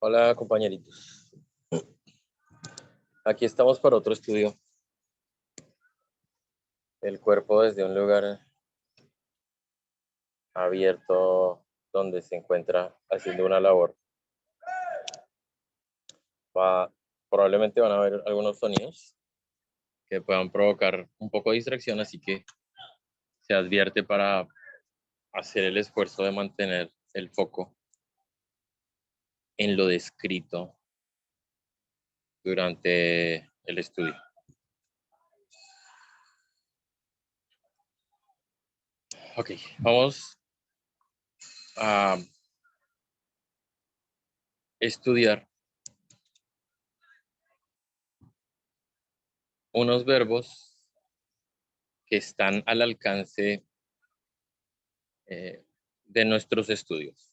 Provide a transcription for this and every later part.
Hola compañeritos, aquí estamos para otro estudio. El cuerpo desde un lugar abierto donde se encuentra haciendo una labor. Probablemente van a haber algunos sonidos que puedan provocar un poco de distracción, así que se advierte para hacer el esfuerzo de mantener el foco en lo descrito durante el estudio. Ok, vamos a estudiar unos verbos que están al alcance de nuestros estudios.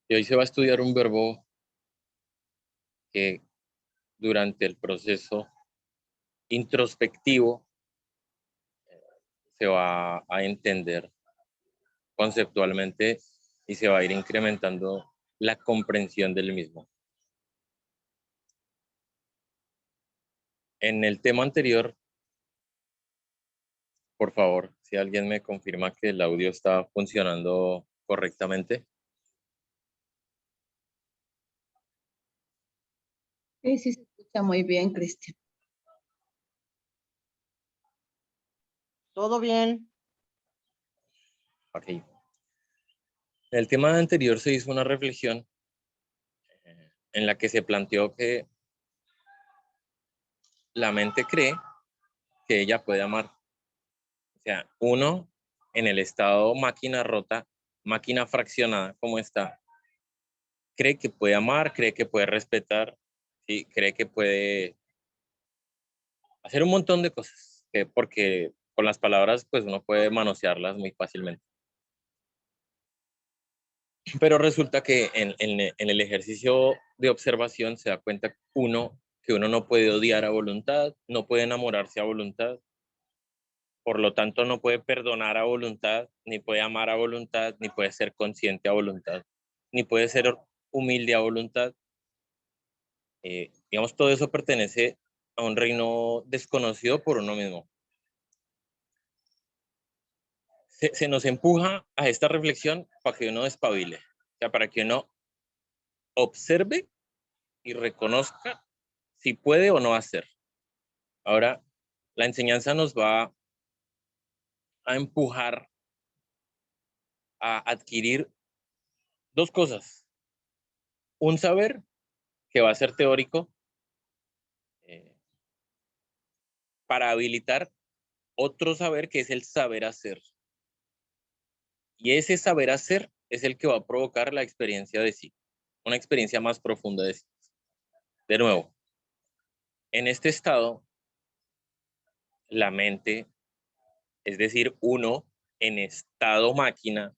Y hoy se va a estudiar un verbo que durante el proceso introspectivo se va a entender conceptualmente y se va a ir incrementando la comprensión del mismo. En el tema anterior, por favor, si alguien me confirma que el audio está funcionando correctamente. Sí, sí, se escucha muy bien, Cristian. Todo bien. Ok. En el tema anterior se hizo una reflexión en la que se planteó que la mente cree que ella puede amar. O sea, uno en el estado máquina rota, máquina fraccionada como está, cree que puede amar, cree que puede respetar, ¿sí? Cree que puede hacer un montón de cosas, porque con las palabras pues uno puede manosearlas muy fácilmente. Pero resulta que en el ejercicio de observación se da cuenta que uno no puede odiar a voluntad, no puede enamorarse a voluntad, por lo tanto no puede perdonar a voluntad, ni puede amar a voluntad, ni puede ser consciente a voluntad, ni puede ser humilde a voluntad. Digamos, todo eso pertenece a un reino desconocido por uno mismo. Se nos empuja a esta reflexión para que uno despabile, o sea, para que uno observe y reconozca si puede o no hacer. Ahora, la enseñanza nos va a empujar a adquirir dos cosas. Un saber que va a ser teórico eh, para habilitar otro saber que es el saber hacer. Y ese saber hacer es el que va a provocar la experiencia de sí, una experiencia más profunda de sí. De nuevo, en este estado, la mente, es decir, uno en estado máquina,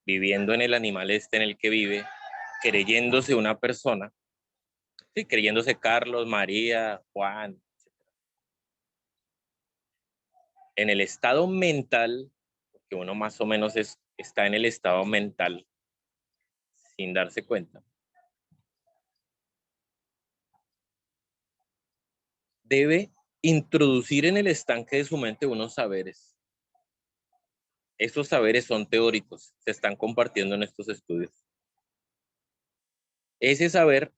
viviendo en el animal en el que vive, creyéndose una persona, sí, creyéndose Carlos, María, Juan. En el estado mental, que uno más o menos está en el estado mental sin darse cuenta, debe introducir en el estanque de su mente unos saberes. Estos saberes son teóricos, se están compartiendo en estos estudios. Ese saber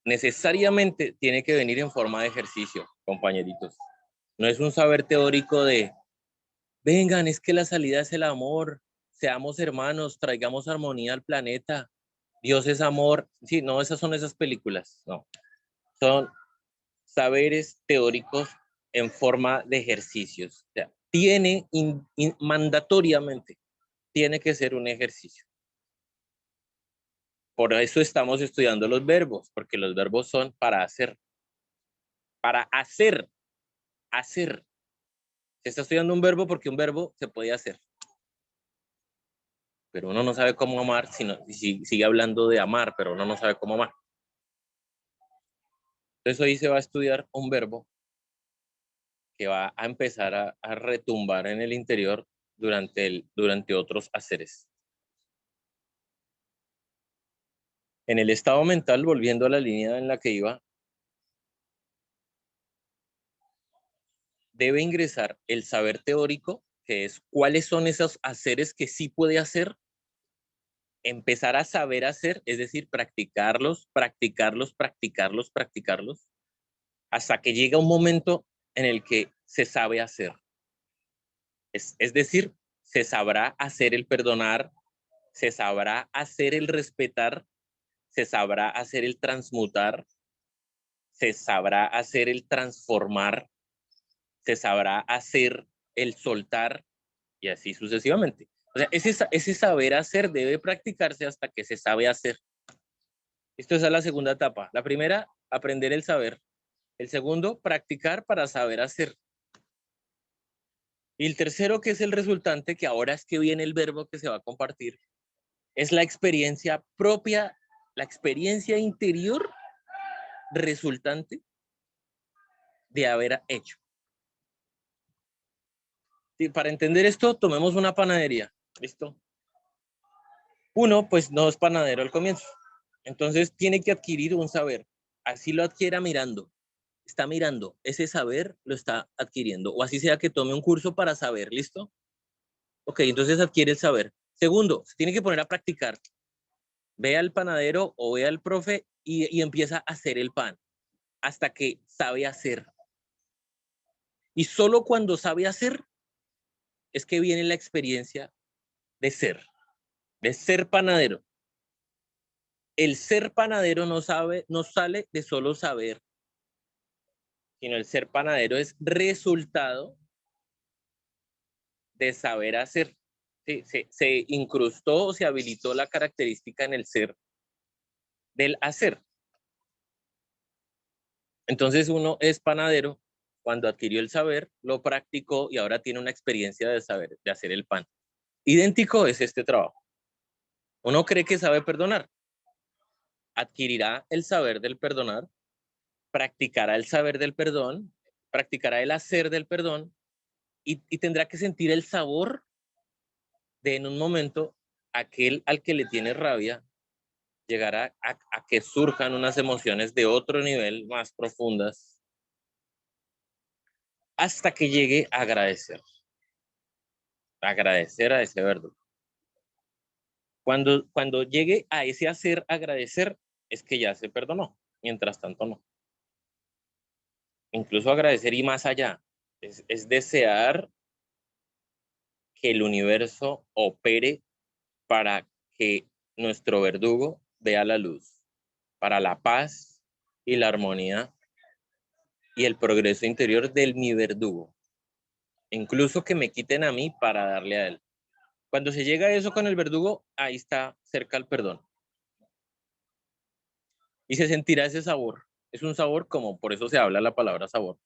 necesariamente tiene que venir en forma de ejercicio, compañeritos. No es un saber teórico de, vengan, es que la salida es el amor, seamos hermanos, traigamos armonía al planeta, Dios es amor. Sí, no, esas son esas películas, no. Son saberes teóricos en forma de ejercicios. O sea, mandatoriamente, tiene que ser un ejercicio. Por eso estamos estudiando los verbos, porque los verbos son para hacer. Para hacer, hacer. Se está estudiando un verbo porque un verbo se puede hacer. Pero uno no sabe cómo amar, si sigue hablando de amar, pero uno no sabe cómo amar. Entonces hoy se va a estudiar un verbo que va a empezar a retumbar en el interior durante otros haceres. En el estado mental, volviendo a la línea en la que iba, debe ingresar el saber teórico, que es cuáles son esos haceres que sí puede hacer, empezar a saber hacer, es decir, practicarlos, practicarlos, practicarlos, practicarlos, hasta que llega un momento en el que se sabe hacer. Es decir, se sabrá hacer el perdonar, se sabrá hacer el respetar, se sabrá hacer el transmutar, se sabrá hacer el transformar, se sabrá hacer el soltar y así sucesivamente. O sea, ese saber hacer debe practicarse hasta que se sabe hacer. Esto es la segunda etapa. La primera, aprender el saber. El segundo, practicar para saber hacer. Y el tercero, que es el resultante, que ahora es que viene el verbo que se va a compartir, es la experiencia propia, la experiencia interior resultante de haber hecho. Y para entender esto, tomemos una panadería. ¿Listo? Uno, pues no es panadero al comienzo. Entonces tiene que adquirir un saber. Así lo adquiera mirando. Está mirando. Ese saber lo está adquiriendo. O así sea que tome un curso para saber. ¿Listo? Ok, entonces adquiere el saber. Segundo, se tiene que poner a practicar. Ve al panadero o ve al profe y empieza a hacer el pan hasta que sabe hacer. Y solo cuando sabe hacer es que viene la experiencia de ser panadero. El ser panadero no sale de solo saber, sino el ser panadero es resultado de saber hacer. Sí, se incrustó o se habilitó la característica en el ser del hacer. Entonces uno es panadero cuando adquirió el saber, lo practicó y ahora tiene una experiencia de saber, de hacer el pan. Idéntico es este trabajo. Uno cree que sabe perdonar, adquirirá el saber del perdonar, practicará el saber del perdón, practicará el hacer del perdón y tendrá que sentir el sabor de en un momento aquel al que le tiene rabia llegar a que surjan unas emociones de otro nivel más profundas hasta que llegue a agradecer a ese verdugo. Cuando llegue a ese hacer agradecer es que ya se perdonó, mientras tanto no. Incluso agradecer y más allá, es desear que el universo opere para que nuestro verdugo vea la luz, para la paz y la armonía y el progreso interior del mi verdugo. Incluso que me quiten a mí para darle a él. Cuando se llega a eso con el verdugo, ahí está cerca el perdón. Y se sentirá ese sabor. Es un sabor como, por eso se habla la palabra sabor.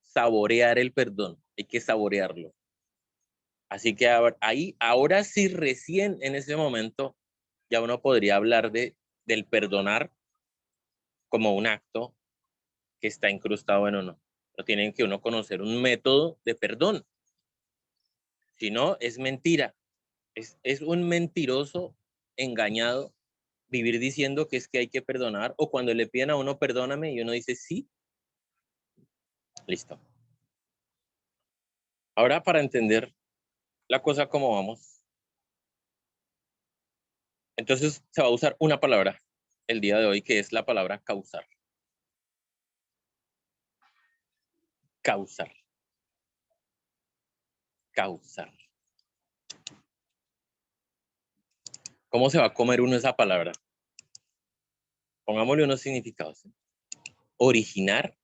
Saborear el perdón, hay que saborearlo. Así que ahí, ahora sí, recién en ese momento, ya uno podría hablar del perdonar como un acto que está incrustado en uno. Pero tienen que uno conocer un método de perdón. Si no, es mentira. Es un mentiroso engañado vivir diciendo que es que hay que perdonar o cuando le piden a uno perdóname y uno dice sí, listo. Ahora para entender la cosa como vamos, entonces se va a usar una palabra el día de hoy que es la palabra causar. Causar. Causar. ¿Cómo se va a comer uno esa palabra? Pongámosle unos significados. Originar,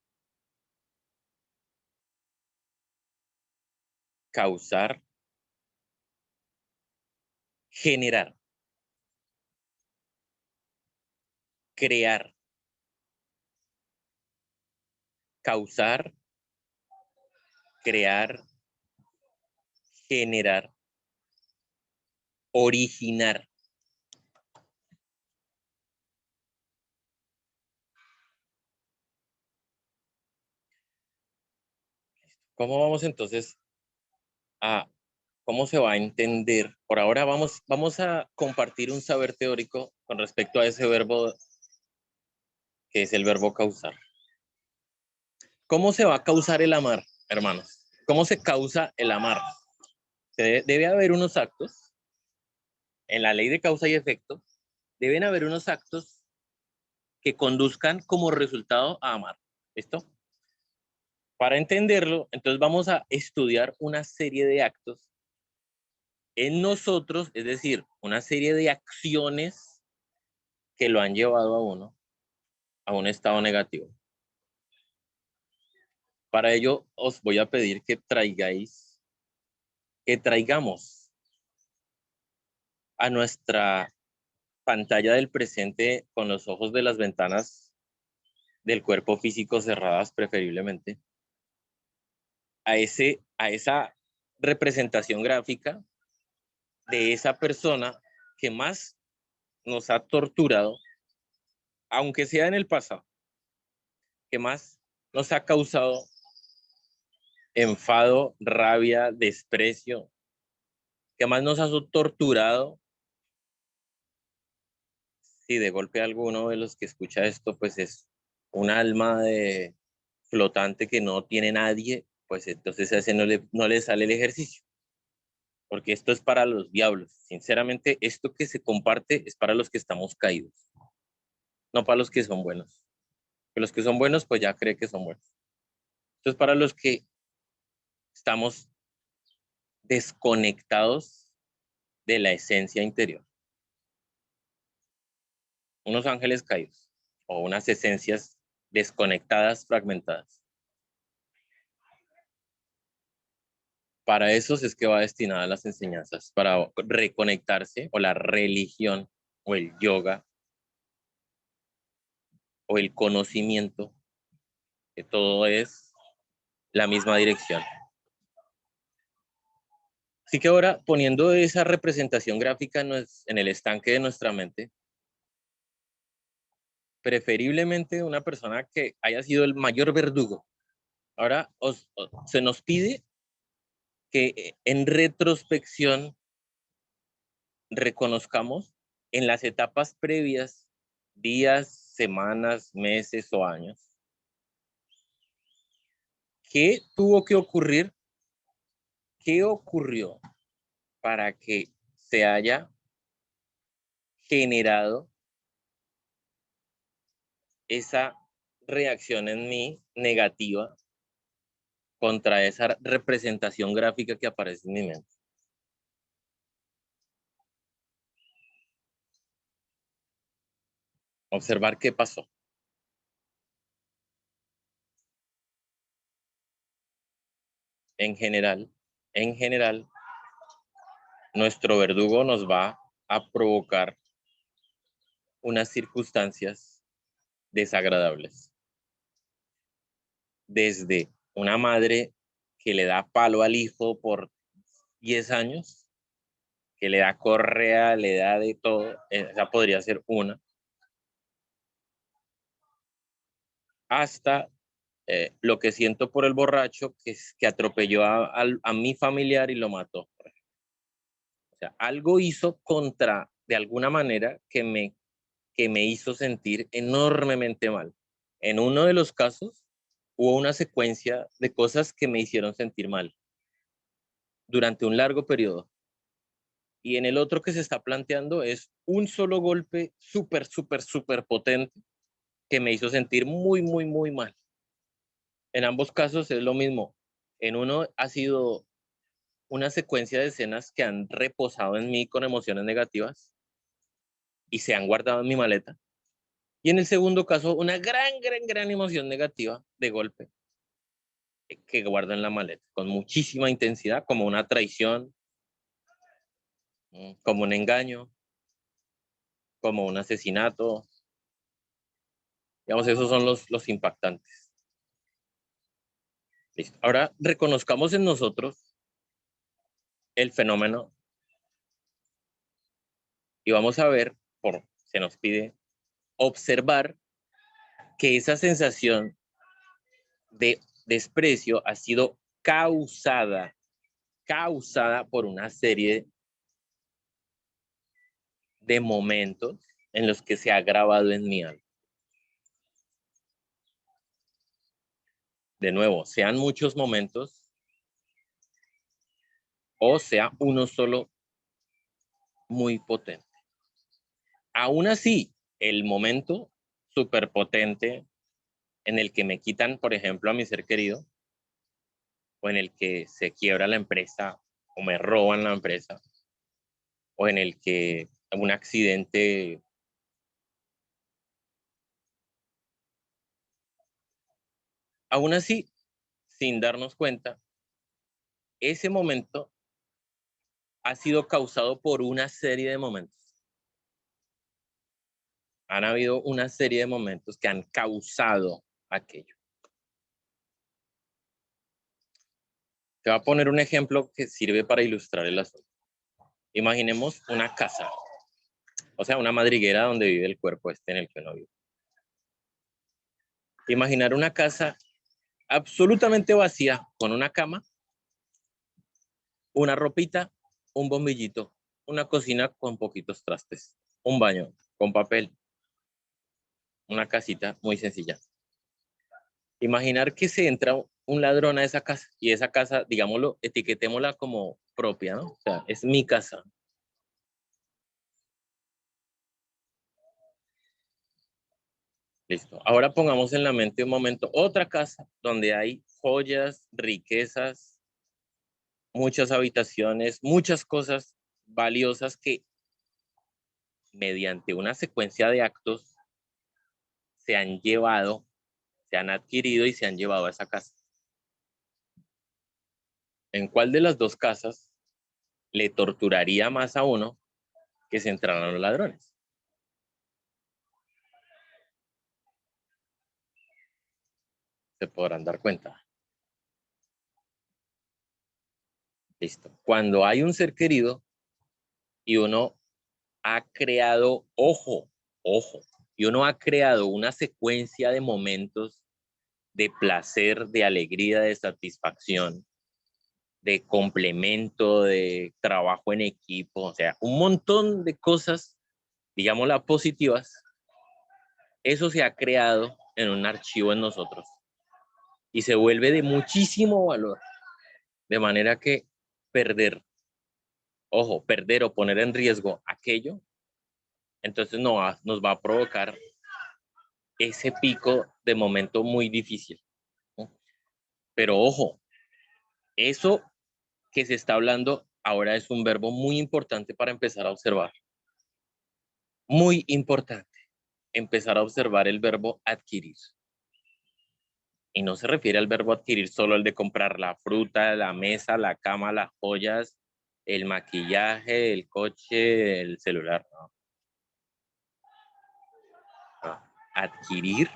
causar, generar, crear, causar, crear, generar, originar. ¿Cómo vamos entonces a ¿Cómo se va a entender? Por ahora vamos a compartir un saber teórico con respecto a ese verbo que es el verbo causar. ¿Cómo se va a causar el amar, hermanos? ¿Cómo se causa el amar? Debe haber unos actos, en la ley de causa y efecto, deben haber unos actos que conduzcan como resultado a amar. ¿Listo? Para entenderlo, entonces vamos a estudiar una serie de actos en nosotros, es decir, una serie de acciones que lo han llevado a uno a un estado negativo. Para ello, os voy a pedir que traigamos a nuestra pantalla del presente con los ojos de las ventanas del cuerpo físico cerradas preferiblemente, a esa representación gráfica de esa persona que más nos ha torturado, aunque sea en el pasado, que más nos ha causado enfado, rabia, desprecio, que más nos ha torturado. Si de golpe alguno de los que escucha esto, pues es un alma de flotante que no tiene nadie, pues entonces a ese no le sale el ejercicio. Porque esto es para los diablos. Sinceramente, esto que se comparte es para los que estamos caídos, no para los que son buenos. Que los que son buenos, pues ya cree que son buenos. Esto es para los que estamos desconectados de la esencia interior. Unos ángeles caídos o unas esencias desconectadas, fragmentadas. Para esos es que va destinada las enseñanzas, para reconectarse, o la religión, o el yoga, o el conocimiento, que todo es la misma dirección. Así que ahora, poniendo esa representación gráfica en el estanque de nuestra mente, preferiblemente una persona que haya sido el mayor verdugo. Ahora se nos pide que en retrospección reconozcamos en las etapas previas, días, semanas, meses o años, qué tuvo que ocurrir, qué ocurrió para que se haya generado esa reacción en mí negativa contra esa representación gráfica que aparece en mi mente. Observar qué pasó. En general, nuestro verdugo nos va a provocar unas circunstancias desagradables. Desde una madre que le da palo al hijo por 10 años, que le da correa, le da de todo, esa podría ser una, hasta lo que siento por el borracho que atropelló a mi familiar y lo mató. O sea, algo hizo de alguna manera, que me hizo sentir enormemente mal. En uno de los casos, hubo una secuencia de cosas que me hicieron sentir mal durante un largo periodo. Y en el otro que se está planteando es un solo golpe súper, súper, súper potente que me hizo sentir muy, muy, muy mal. En ambos casos es lo mismo. En uno ha sido una secuencia de escenas que han reposado en mí con emociones negativas y se han guardado en mi maleta. Y en el segundo caso, una gran emoción negativa de golpe que guardo en la maleta con muchísima intensidad, como una traición, como un engaño, como un asesinato. Digamos, esos son los impactantes. Listo. Ahora reconozcamos en nosotros el fenómeno y vamos a ver, se nos pide observar que esa sensación de desprecio ha sido causada causada por una serie de momentos en los que se ha grabado en mi alma. De nuevo, sean muchos momentos o sea uno solo muy potente. Aún así, el momento súper potente en el que me quitan, por ejemplo, a mi ser querido, o en el que se quiebra la empresa, o me roban la empresa, o en el que un accidente aún así, sin darnos cuenta, ese momento ha sido causado por una serie de momentos. Han habido una serie de momentos que han causado aquello. Te voy a poner un ejemplo que sirve para ilustrar el asunto. Imaginemos una casa, o sea, una madriguera donde vive el cuerpo en el que uno vive. Imaginar una casa absolutamente vacía, con una cama, una ropita, un bombillito, una cocina con poquitos trastes, un baño con papel, una casita muy sencilla. Imaginar que se entra un ladrón a esa casa y esa casa, digámoslo, etiquetémosla como propia, ¿no? O sea, es mi casa. Listo. Ahora pongamos en la mente un momento otra casa donde hay joyas, riquezas, muchas habitaciones, muchas cosas valiosas que mediante una secuencia de actos se han llevado, se han adquirido y se han llevado a esa casa. ¿En cuál de las dos casas le torturaría más a uno que se entraran los ladrones? Se podrán dar cuenta. Listo. Cuando hay un ser querido y uno ha creado, ojo, y uno ha creado una secuencia de momentos de placer, de alegría, de satisfacción, de complemento, de trabajo en equipo, o sea, un montón de cosas, digámoslas positivas, eso se ha creado en un archivo en nosotros y se vuelve de muchísimo valor, de manera que perder, ojo, perder o poner en riesgo aquello, entonces nos va a provocar ese pico de momento muy difícil, ¿no? Pero ojo, eso que se está hablando ahora es un verbo muy importante para empezar a observar. Muy importante. Empezar a observar el verbo adquirir. Y no se refiere al verbo adquirir solo el de comprar la fruta, la mesa, la cama, las joyas, el maquillaje, el coche, el celular. No. No. Adquirir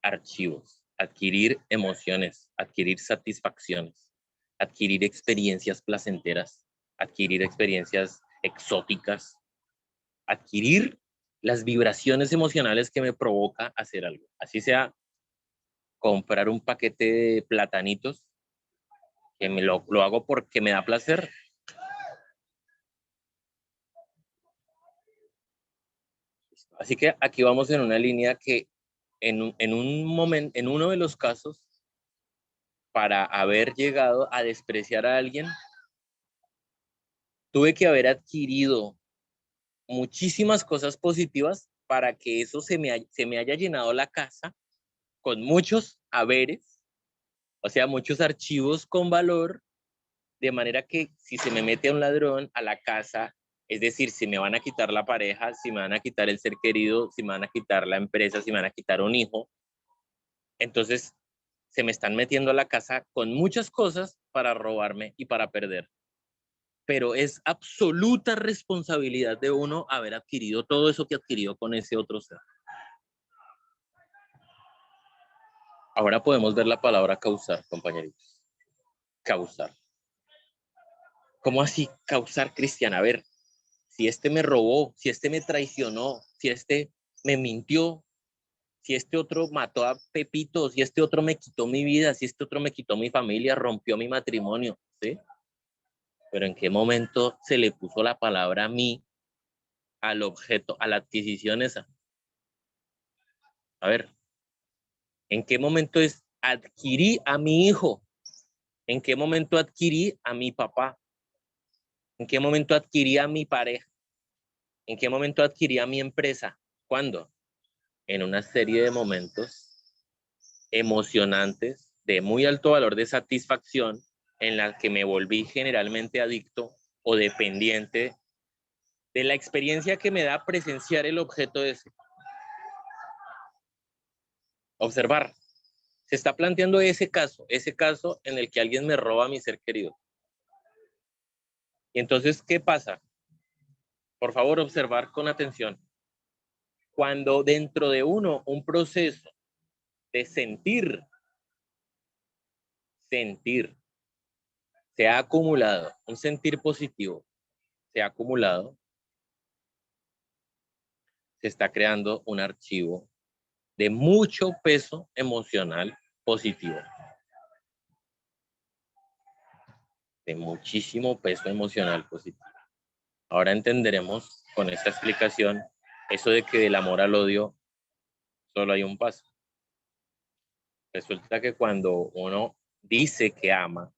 archivos, adquirir emociones, adquirir satisfacciones, adquirir experiencias placenteras, adquirir experiencias exóticas, adquirir las vibraciones emocionales que me provoca hacer algo. Así sea comprar un paquete de platanitos, que lo hago porque me da placer. Así que aquí vamos en una línea que en un momento, en uno de los casos, para haber llegado a despreciar a alguien, tuve que haber adquirido muchísimas cosas positivas para que eso se me haya llenado la casa con muchos haberes, o sea, muchos archivos con valor, de manera que si se me mete a un ladrón a la casa, es decir, si me van a quitar la pareja, si me van a quitar el ser querido, si me van a quitar la empresa, si me van a quitar un hijo, entonces se me están metiendo a la casa con muchas cosas para robarme y para perder. Pero es absoluta responsabilidad de uno haber adquirido todo eso que adquirió con ese otro ser. Ahora podemos ver la palabra causar, compañeritos. Causar. ¿Cómo así causar, Cristian? A ver, si este me robó, si este me traicionó, si este me mintió, si este otro mató a Pepito, si este otro me quitó mi vida, si este otro me quitó mi familia, rompió mi matrimonio, ¿sí? Pero ¿en qué momento se le puso la palabra mí al objeto, a la adquisición esa? A ver, ¿en qué momento es adquirí a mi hijo? ¿En qué momento adquirí a mi papá? ¿En qué momento adquirí a mi pareja? ¿En qué momento adquirí a mi empresa? ¿Cuándo? En una serie de momentos emocionantes de muy alto valor de satisfacción en la que me volví generalmente adicto o dependiente de la experiencia que me da presenciar el objeto ese. Observar. Se está planteando ese caso en el que alguien me roba a mi ser querido. Y entonces, ¿qué pasa? Por favor, observar con atención. Cuando dentro de uno un proceso de sentir, se ha acumulado, un sentir positivo, se ha acumulado, se está creando un archivo de mucho peso emocional positivo. De muchísimo peso emocional positivo. Ahora entenderemos con esta explicación eso de que del amor al odio solo hay un paso. Resulta que cuando uno dice que ama,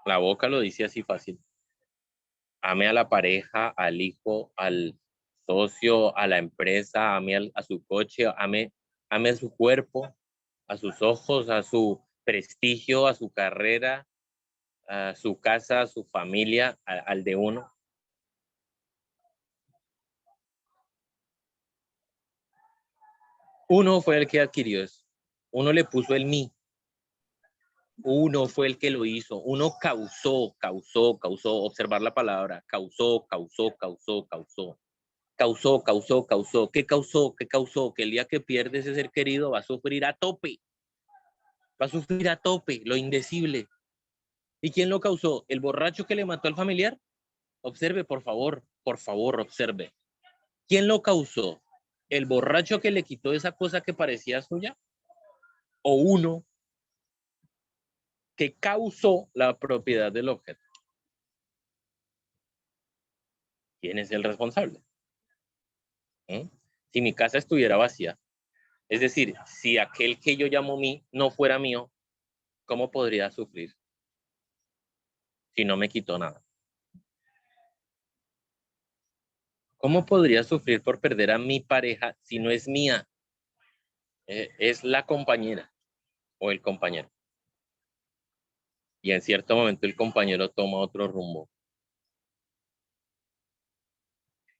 la boca lo dice así fácil. Ame a la pareja, al hijo, al socio, a la empresa, ame a su coche, ame a su cuerpo, a sus ojos, a su prestigio, a su carrera, a su casa, a su familia, al de uno. Uno fue el que adquirió eso. Uno le puso el mí. Uno fue el que lo hizo. Uno causó. Observar la palabra. Causó. ¿Qué causó? Que el día que pierde ese ser querido va a sufrir a tope. Va a sufrir a tope, lo indecible. ¿Y quién lo causó? ¿El borracho que le mató al familiar? Observe, por favor, observe. ¿Quién lo causó? ¿El borracho que le quitó esa cosa que parecía suya? ¿O uno que causó la propiedad del objeto? ¿Quién es el responsable? Si mi casa estuviera vacía, es decir, si aquel que yo llamo mí no fuera mío, ¿cómo podría sufrir si no me quitó nada? ¿Cómo podría sufrir por perder a mi pareja si no es mía? Es la compañera o el compañero. Y en cierto momento el compañero toma otro rumbo.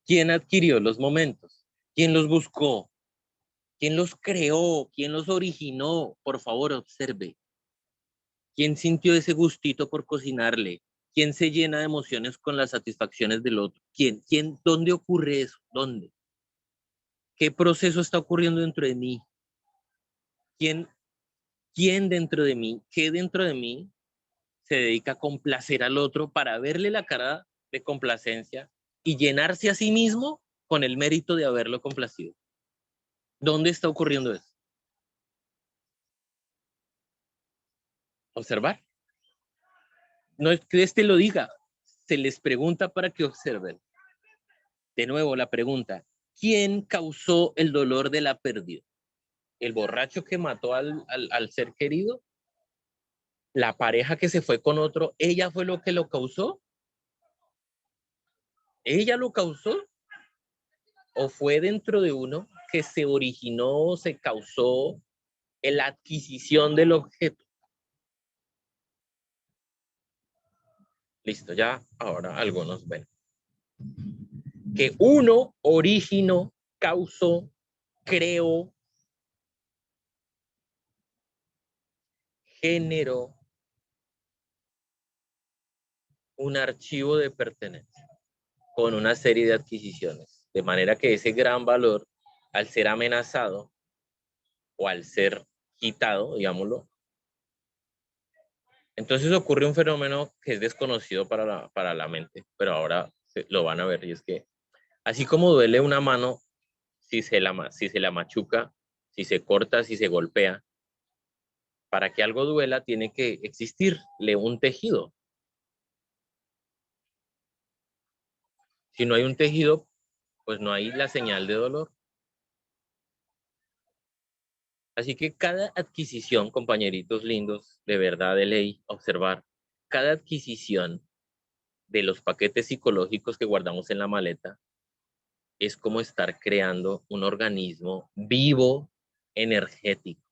¿Quién adquirió los momentos? ¿Quién los buscó? ¿Quién los creó? ¿Quién los originó? Por favor, observe. ¿Quién sintió ese gustito por cocinarle? ¿Quién se llena de emociones con las satisfacciones del otro? ¿Quién? ¿Dónde ocurre eso? ¿Dónde? ¿Qué proceso está ocurriendo dentro de mí? ¿Quién dentro de mí? ¿Qué dentro de mí se dedica a complacer al otro para verle la cara de complacencia y llenarse a sí mismo con el mérito de haberlo complacido? ¿Dónde está ocurriendo eso? Observar. No es que este lo diga, se les pregunta para que observen. De nuevo la pregunta, ¿quién causó el dolor de la pérdida? ¿El borracho que mató al ser querido? ¿La pareja que se fue con otro? ¿Ella fue lo que lo causó? ¿Ella lo causó? ¿O fue dentro de uno que se originó, se causó la adquisición del objeto? Listo, ya ahora algunos ven. Que uno originó, causó, creó, generó un archivo de pertenencia con una serie de adquisiciones. De manera que ese gran valor, al ser amenazado o al ser quitado, digámoslo, entonces ocurre un fenómeno que es desconocido para la mente, pero ahora lo van a ver, y es que así como duele una mano si se la machuca, si se corta, si se golpea, para que algo duela tiene que existirle un tejido. Si no hay un tejido, pues no hay la señal de dolor. Así que cada adquisición, compañeritos lindos, de verdad de ley, observar, cada adquisición de los paquetes psicológicos que guardamos en la maleta es como estar creando un organismo vivo, energético.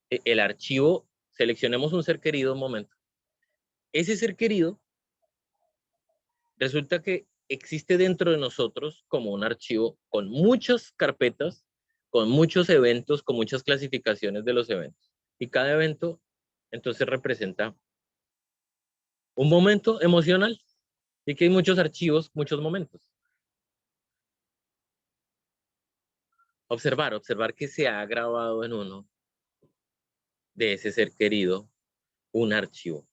El archivo, seleccionemos un ser querido un momento. Ese ser querido resulta que existe dentro de nosotros como un archivo con muchas carpetas, con muchos eventos, con muchas clasificaciones de los eventos. Y cada evento entonces representa un momento emocional. Y que hay muchos archivos, muchos momentos. Observar que se ha grabado en uno de ese ser querido un archivo.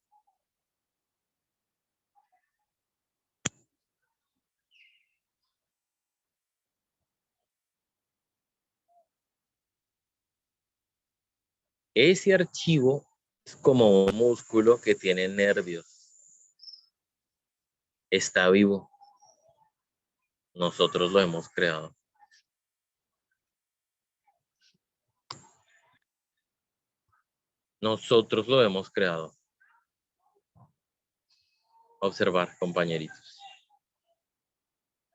Ese archivo es como un músculo que tiene nervios. Está vivo. Nosotros lo hemos creado. Nosotros lo hemos creado. Observar, compañeritos.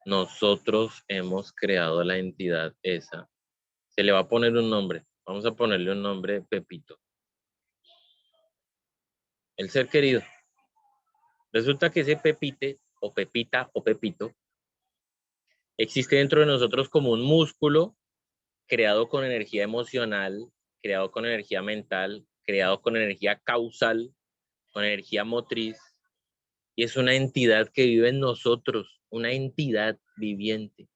Nosotros hemos creado la entidad esa. Se le va a poner un nombre. Vamos a ponerle un nombre, Pepito. El ser querido. Resulta que ese Pepite, o Pepita, o Pepito, existe dentro de nosotros como un músculo creado con energía emocional, creado con energía mental, creado con energía causal, con energía motriz, y es una entidad que vive en nosotros, una entidad viviente.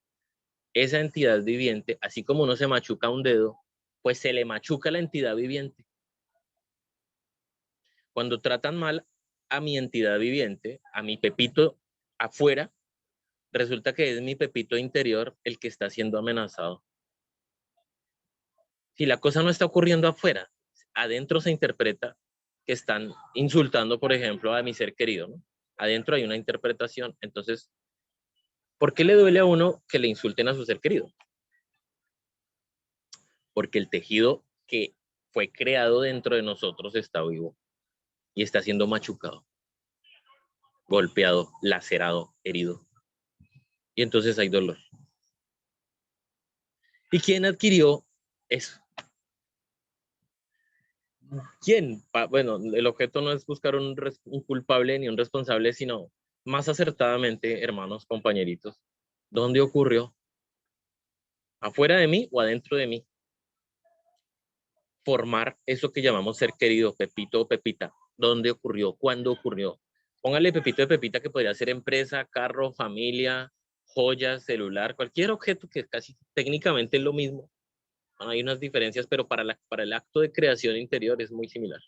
Esa entidad viviente, así como uno se machuca un dedo, pues se le machuca la entidad viviente. Cuando tratan mal a mi entidad viviente, a mi Pepito afuera, resulta que es mi Pepito interior el que está siendo amenazado. Si la cosa no está ocurriendo afuera, adentro se interpreta que están insultando, por ejemplo, a mi ser querido, ¿no? Adentro hay una interpretación. Entonces, ¿por qué le duele a uno que le insulten a su ser querido? Porque el tejido que fue creado dentro de nosotros está vivo y está siendo machucado, golpeado, lacerado, herido. Y entonces hay dolor. ¿Y quién adquirió eso? ¿Quién? Bueno, el objeto no es buscar un culpable ni un responsable, sino más acertadamente, hermanos, compañeritos, ¿dónde ocurrió? ¿Afuera de mí o adentro de mí? Formar eso que llamamos ser querido, Pepito o Pepita. ¿Dónde ocurrió? ¿Cuándo ocurrió? Póngale Pepito de Pepita, que podría ser empresa, carro, familia, joyas, celular, cualquier objeto que casi técnicamente es lo mismo. Bueno, hay unas diferencias, pero para el acto de creación interior es muy similar.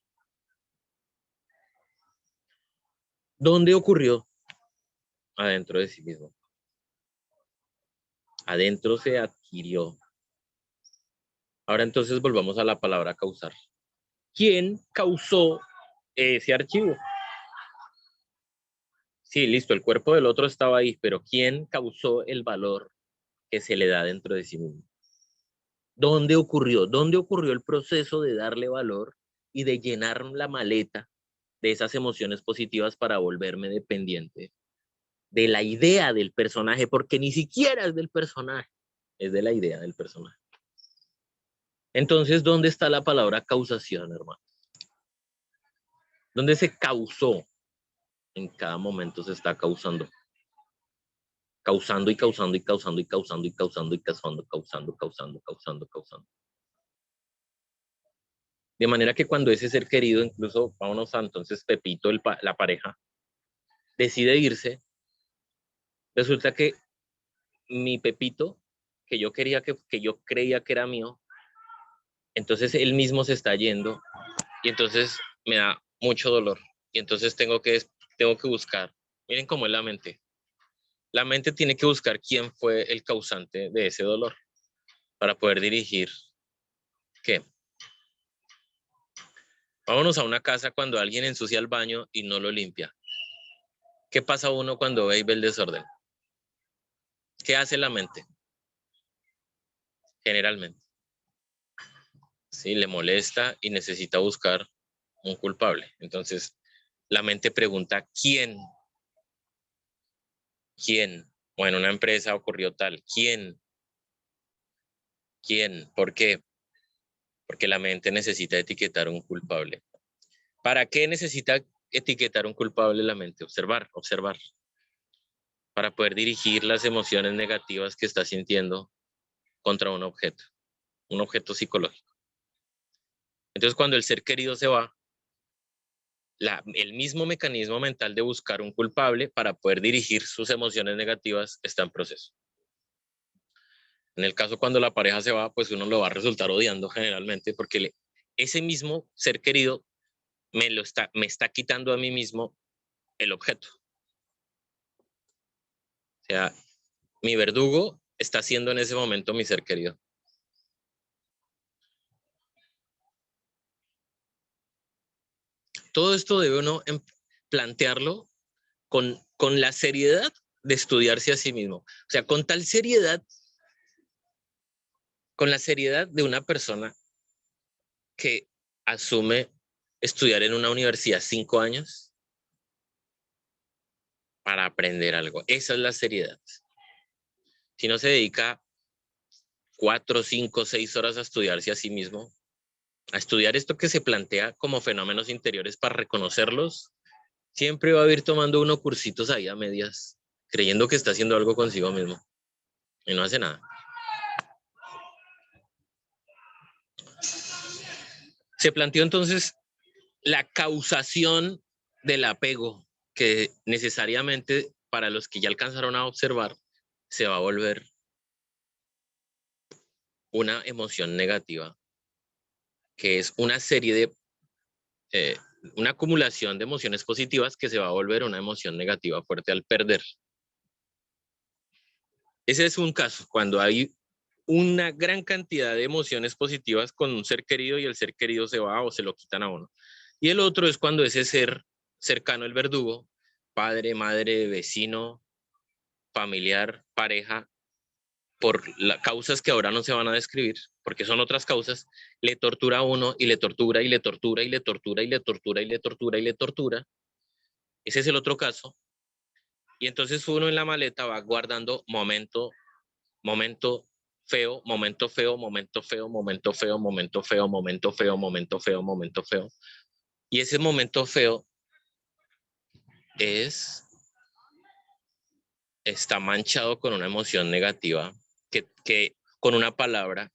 ¿Dónde ocurrió? Adentro de sí mismo. Adentro se adquirió. Ahora entonces volvamos a la palabra causar. ¿Quién causó ese archivo? Sí, listo, el cuerpo del otro estaba ahí, pero ¿quién causó el valor que se le da dentro de sí mismo? ¿Dónde ocurrió? ¿Dónde ocurrió el proceso de darle valor y de llenar la maleta de esas emociones positivas para volverme dependiente de la idea del personaje? Porque ni siquiera es del personaje, es de la idea del personaje. Entonces, ¿dónde está la palabra causación, hermano? ¿Dónde se causó? En cada momento se está causando. Causando y causando y causando y causando y causando y causando. De manera que cuando ese ser querido, incluso, vámonos a entonces Pepito, la pareja, decide irse, resulta que mi Pepito, que yo creía que era mío, entonces él mismo se está yendo y entonces me da mucho dolor. Y entonces tengo que buscar. Miren cómo es la mente. La mente tiene que buscar quién fue el causante de ese dolor para poder dirigir. ¿Qué? Vámonos a una casa cuando alguien ensucia el baño y no lo limpia. ¿Qué pasa uno cuando ve y ve el desorden? ¿Qué hace la mente? Generalmente. Sí, le molesta y necesita buscar un culpable. Entonces, la mente pregunta, ¿quién? ¿Quién? O en una empresa ocurrió tal. ¿Quién? ¿Quién? ¿Por qué? Porque la mente necesita etiquetar un culpable. ¿Para qué necesita etiquetar un culpable la mente? Observar, observar. Para poder dirigir las emociones negativas que está sintiendo contra un objeto psicológico. Entonces, cuando el ser querido se va, el mismo mecanismo mental de buscar un culpable para poder dirigir sus emociones negativas está en proceso. En el caso cuando la pareja se va, pues uno lo va a resultar odiando generalmente porque ese mismo ser querido me está quitando a mí mismo el objeto. O sea, mi verdugo está siendo en ese momento mi ser querido. Todo esto debe uno plantearlo con la seriedad de estudiarse a sí mismo. O sea, con tal seriedad, con la seriedad de una persona que asume estudiar en una universidad 5 años para aprender algo. Esa es la seriedad. Si no se dedica 4, 5, 6 horas a estudiarse a sí mismo, a estudiar esto que se plantea como fenómenos interiores para reconocerlos, siempre va a ir tomando unos cursitos ahí a medias, creyendo que está haciendo algo consigo mismo y no hace nada. Se planteó entonces la causación del apego, que necesariamente para los que ya alcanzaron a observar, se va a volver una emoción negativa, que es una serie de, una acumulación de emociones positivas que se va a volver una emoción negativa fuerte al perder. Ese es un caso, cuando hay una gran cantidad de emociones positivas con un ser querido y el ser querido se va o se lo quitan a uno. Y el otro es cuando ese ser cercano, el verdugo, padre, madre, vecino, familiar, pareja, por las causas que ahora no se van a describir, porque son otras causas, le tortura a uno y le tortura y le tortura y le tortura y le tortura y le tortura y le tortura. Ese es el otro caso. Y entonces uno en la maleta va guardando momento feo, momento feo, momento feo, momento feo, momento feo, momento feo, momento feo, momento feo. Y ese momento feo está manchado con una emoción negativa, que con una palabra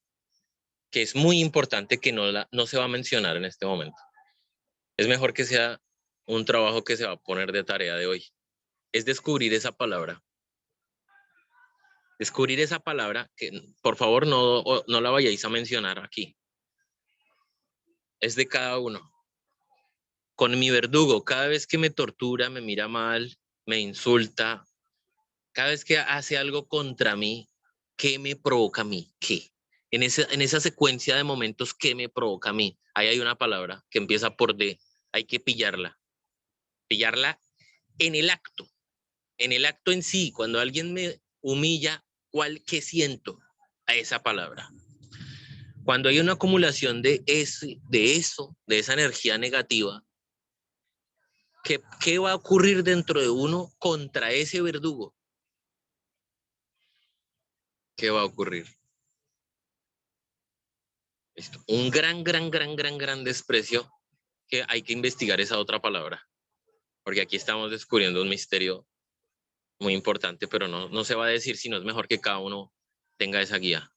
que es muy importante que no se va a mencionar en este momento. Es mejor que sea un trabajo que se va a poner de tarea de hoy. Es descubrir esa palabra. Descubrir esa palabra que por favor no la vayáis a mencionar aquí. Es de cada uno. Con mi verdugo, cada vez que me tortura, me mira mal, me insulta, cada vez que hace algo contra mí, ¿qué me provoca a mí? ¿Qué? En esa secuencia de momentos, ¿qué me provoca a mí? Ahí hay una palabra que empieza por D. Hay que pillarla. Pillarla en el acto en sí, cuando alguien me humilla, ¿qué siento a esa palabra? Cuando hay una acumulación de esa energía negativa, ¿qué va a ocurrir dentro de uno contra ese verdugo? ¿Qué va a ocurrir? Listo. Un gran desprecio, que hay que investigar esa otra palabra, porque aquí estamos descubriendo un misterio muy importante, pero no se va a decir, sino es mejor que cada uno tenga esa guía.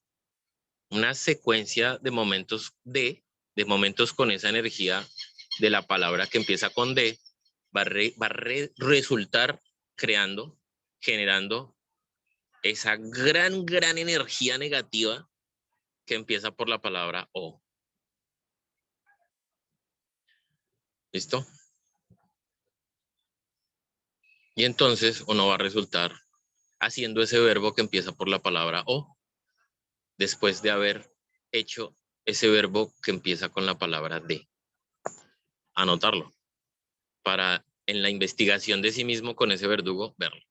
Una secuencia de momentos con esa energía de la palabra que empieza con D, va a resultar generando esa gran energía negativa que empieza por la palabra O. ¿Listo? Y entonces uno va a resultar haciendo ese verbo que empieza por la palabra O, después de haber hecho ese verbo que empieza con la palabra D. Anotarlo para en la investigación de sí mismo con ese verdugo, verlo.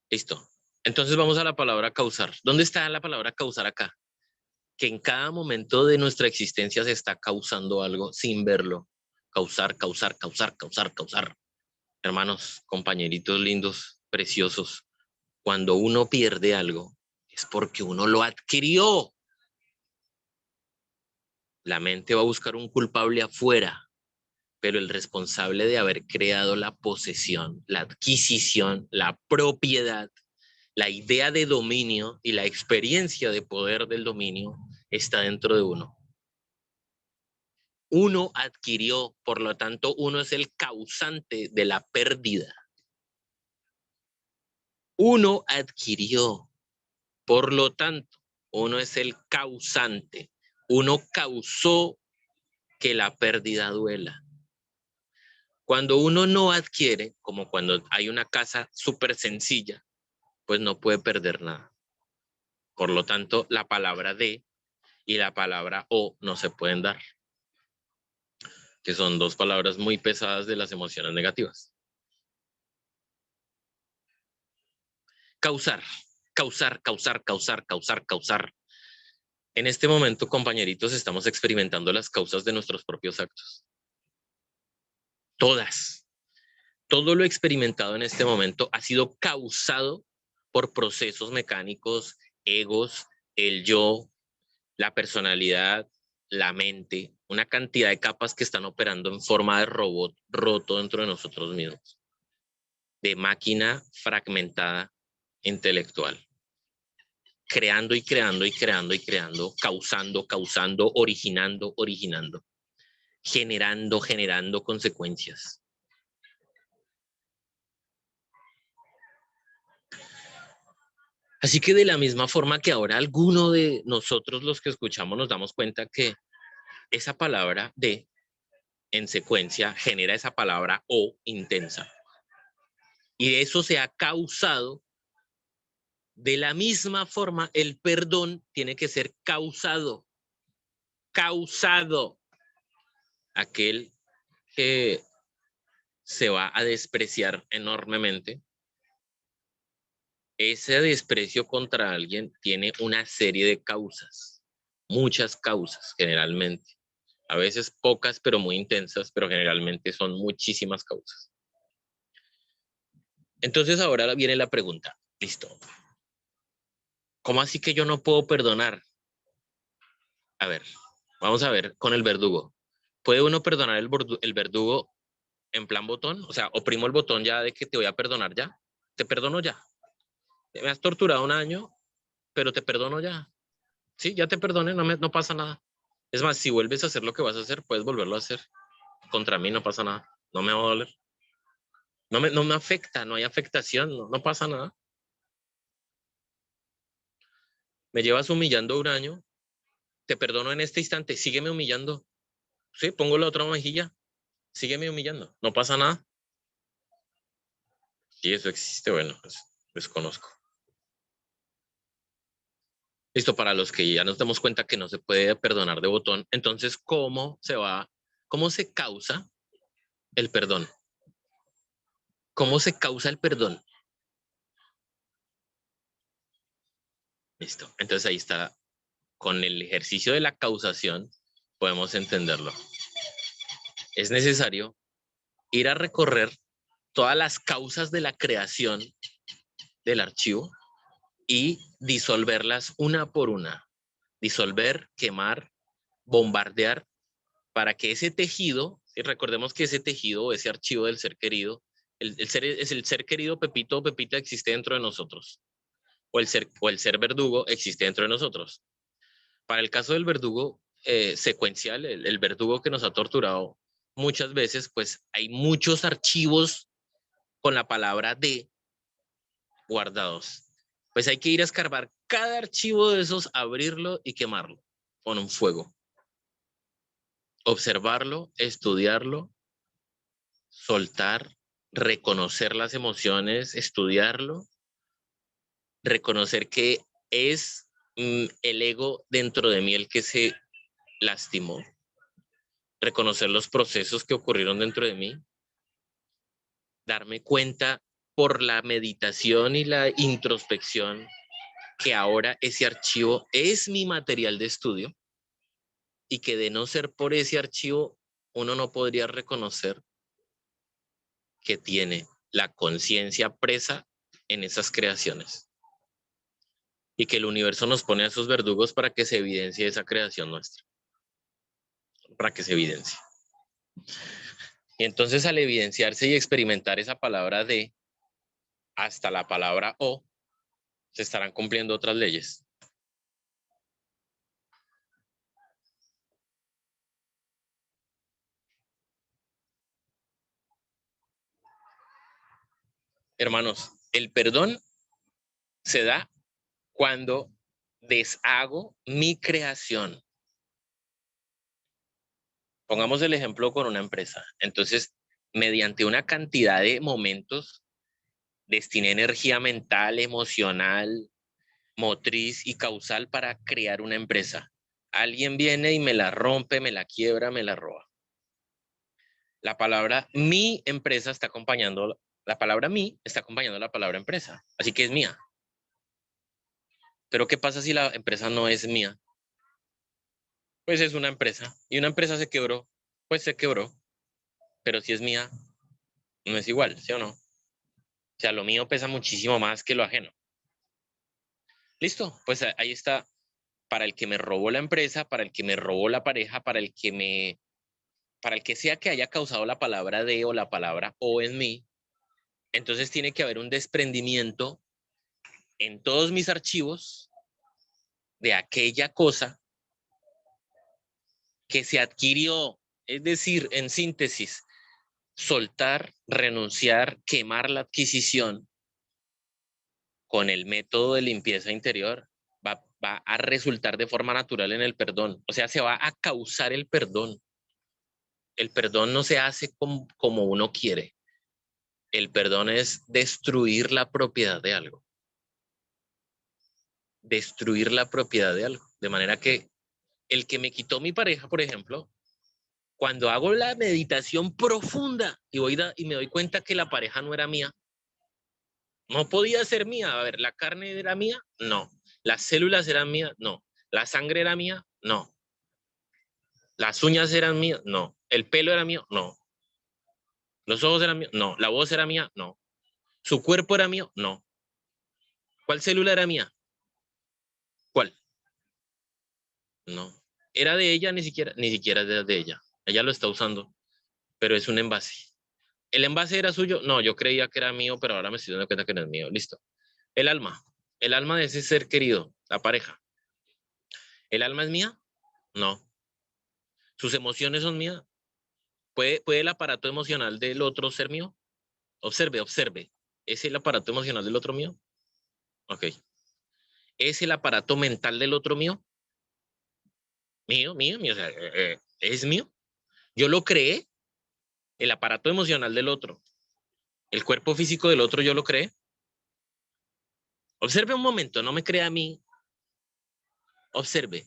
Listo. Entonces vamos a la palabra causar. ¿Dónde está la palabra causar acá? Que en cada momento de nuestra existencia se está causando algo sin verlo. Causar, causar, causar, causar, causar. Hermanos, compañeritos lindos, preciosos, cuando uno pierde algo es porque uno lo adquirió. La mente va a buscar un culpable afuera, pero el responsable de haber creado la posesión, la adquisición, la propiedad, la idea de dominio y la experiencia de poder del dominio está dentro de uno. Uno adquirió, por lo tanto, uno es el causante de la pérdida. Uno adquirió, por lo tanto, uno es el causante. Uno causó que la pérdida duela. Cuando uno no adquiere, como cuando hay una casa súper sencilla, pues no puede perder nada. Por lo tanto, la palabra de y la palabra o no se pueden dar, que son dos palabras muy pesadas de las emociones negativas. Causar, causar, causar, causar, causar, causar. En este momento, compañeritos, estamos experimentando las causas de nuestros propios actos. Todas. Todo lo experimentado en este momento ha sido causado por procesos mecánicos, egos, el yo, la personalidad, la mente, una cantidad de capas que están operando en forma de robot roto dentro de nosotros mismos, de máquina fragmentada intelectual, creando y creando y creando y creando, causando, causando, originando, originando, generando, generando consecuencias. Así que de la misma forma que ahora alguno de nosotros los que escuchamos nos damos cuenta que esa palabra de en secuencia genera esa palabra o intensa. Y eso se ha causado. De la misma forma, el perdón tiene que ser causado. Causado. Aquel que se va a despreciar enormemente. Ese desprecio contra alguien tiene una serie de causas. Muchas causas, generalmente. A veces pocas, pero muy intensas, pero generalmente son muchísimas causas. Entonces ahora viene la pregunta. Listo. ¿Cómo así que yo no puedo perdonar? A ver, vamos a ver con el verdugo. ¿Puede uno perdonar el verdugo en plan botón? O sea, oprimo el botón ya de que te voy a perdonar ya. Te perdono ya. Me has torturado un año, pero te perdono ya. Sí, ya te perdoné, no pasa nada. Es más, si vuelves a hacer lo que vas a hacer, puedes volverlo a hacer. Contra mí no pasa nada. No me va a doler. No me afecta, no hay afectación, no pasa nada. Me llevas humillando un año, te perdono en este instante, sígueme humillando. Sí, pongo la otra mejilla, sígueme humillando, no pasa nada. Si eso existe, bueno, pues desconozco. Listo, para los que ya nos damos cuenta que no se puede perdonar de botón, entonces, ¿cómo se causa el perdón? ¿Cómo se causa el perdón? Listo, entonces ahí está, con el ejercicio de la causación, podemos entenderlo. Es necesario ir a recorrer todas las causas de la creación del archivo y disolverlas una por una. Disolver, quemar, bombardear, para que ese tejido, y recordemos que ese tejido, ese archivo del ser querido, el ser querido Pepito o Pepita existe dentro de nosotros, o el ser verdugo existe dentro de nosotros. Para el caso del verdugo secuencial, el verdugo que nos ha torturado muchas veces, pues hay muchos archivos con la palabra de guardados. Pues hay que ir a escarbar cada archivo de esos, abrirlo y quemarlo con un fuego. Observarlo, estudiarlo, soltar, reconocer las emociones, estudiarlo, reconocer que es el ego dentro de mí el que se lastimó, reconocer los procesos que ocurrieron dentro de mí, darme cuenta por la meditación y la introspección que ahora ese archivo es mi material de estudio y que de no ser por ese archivo, uno no podría reconocer que tiene la conciencia presa en esas creaciones y que el universo nos pone a sus verdugos para que se evidencie esa creación nuestra, para que se evidencie. Y entonces al evidenciarse y experimentar esa palabra de hasta la palabra o, se estarán cumpliendo otras leyes. Hermanos, el perdón se da cuando deshago mi creación. Pongamos el ejemplo con una empresa. Entonces, mediante una cantidad de momentos, destiné energía mental, emocional, motriz y causal para crear una empresa. Alguien viene y me la rompe, me la quiebra, me la roba. La palabra mi empresa está acompañando, la palabra mi está acompañando la palabra empresa. Así que es mía. Pero ¿qué pasa si la empresa no es mía? Pues es una empresa. Y una empresa se quebró, pues se quebró. Pero si es mía, no es igual, ¿sí o no? O sea, lo mío pesa muchísimo más que lo ajeno. Listo, pues ahí está. Para el que me robó la empresa, para el que me robó la pareja, para el que sea que haya causado la palabra de o la palabra o en mí, entonces tiene que haber un desprendimiento en todos mis archivos de aquella cosa que se adquirió. Es decir, en síntesis, soltar, renunciar, quemar la adquisición con el método de limpieza interior va a resultar de forma natural en el perdón. O sea, se va a causar el perdón. El perdón no se hace como uno quiere. El perdón es destruir la propiedad de algo. Destruir la propiedad de algo. De manera que el que me quitó mi pareja, por ejemplo, cuando hago la meditación profunda y me doy cuenta que la pareja no era mía, no podía ser mía. A ver, ¿la carne era mía? No. ¿Las células eran mías? No. ¿La sangre era mía? No. ¿Las uñas eran mías? No. ¿El pelo era mío? No. ¿Los ojos eran míos? No. ¿La voz era mía? No. ¿Su cuerpo era mío? No. ¿Cuál célula era mía? ¿Cuál? No. ¿Era de ella? Ni siquiera era de ella. Ella lo está usando, pero es un envase. ¿El envase era suyo? No, yo creía que era mío, pero ahora me estoy dando cuenta que no es mío. Listo. El alma de ese ser querido, la pareja. ¿El alma es mía? No. ¿Sus emociones son mías? ¿Puede el aparato emocional del otro ser mío? Observe. ¿Es el aparato emocional del otro mío? Ok. ¿Es el aparato mental del otro mío? Mío. O sea, ¿es mío? Yo lo creé. El aparato emocional del otro. El cuerpo físico del otro yo lo creé. Observe un momento, no me crea a mí. Observe.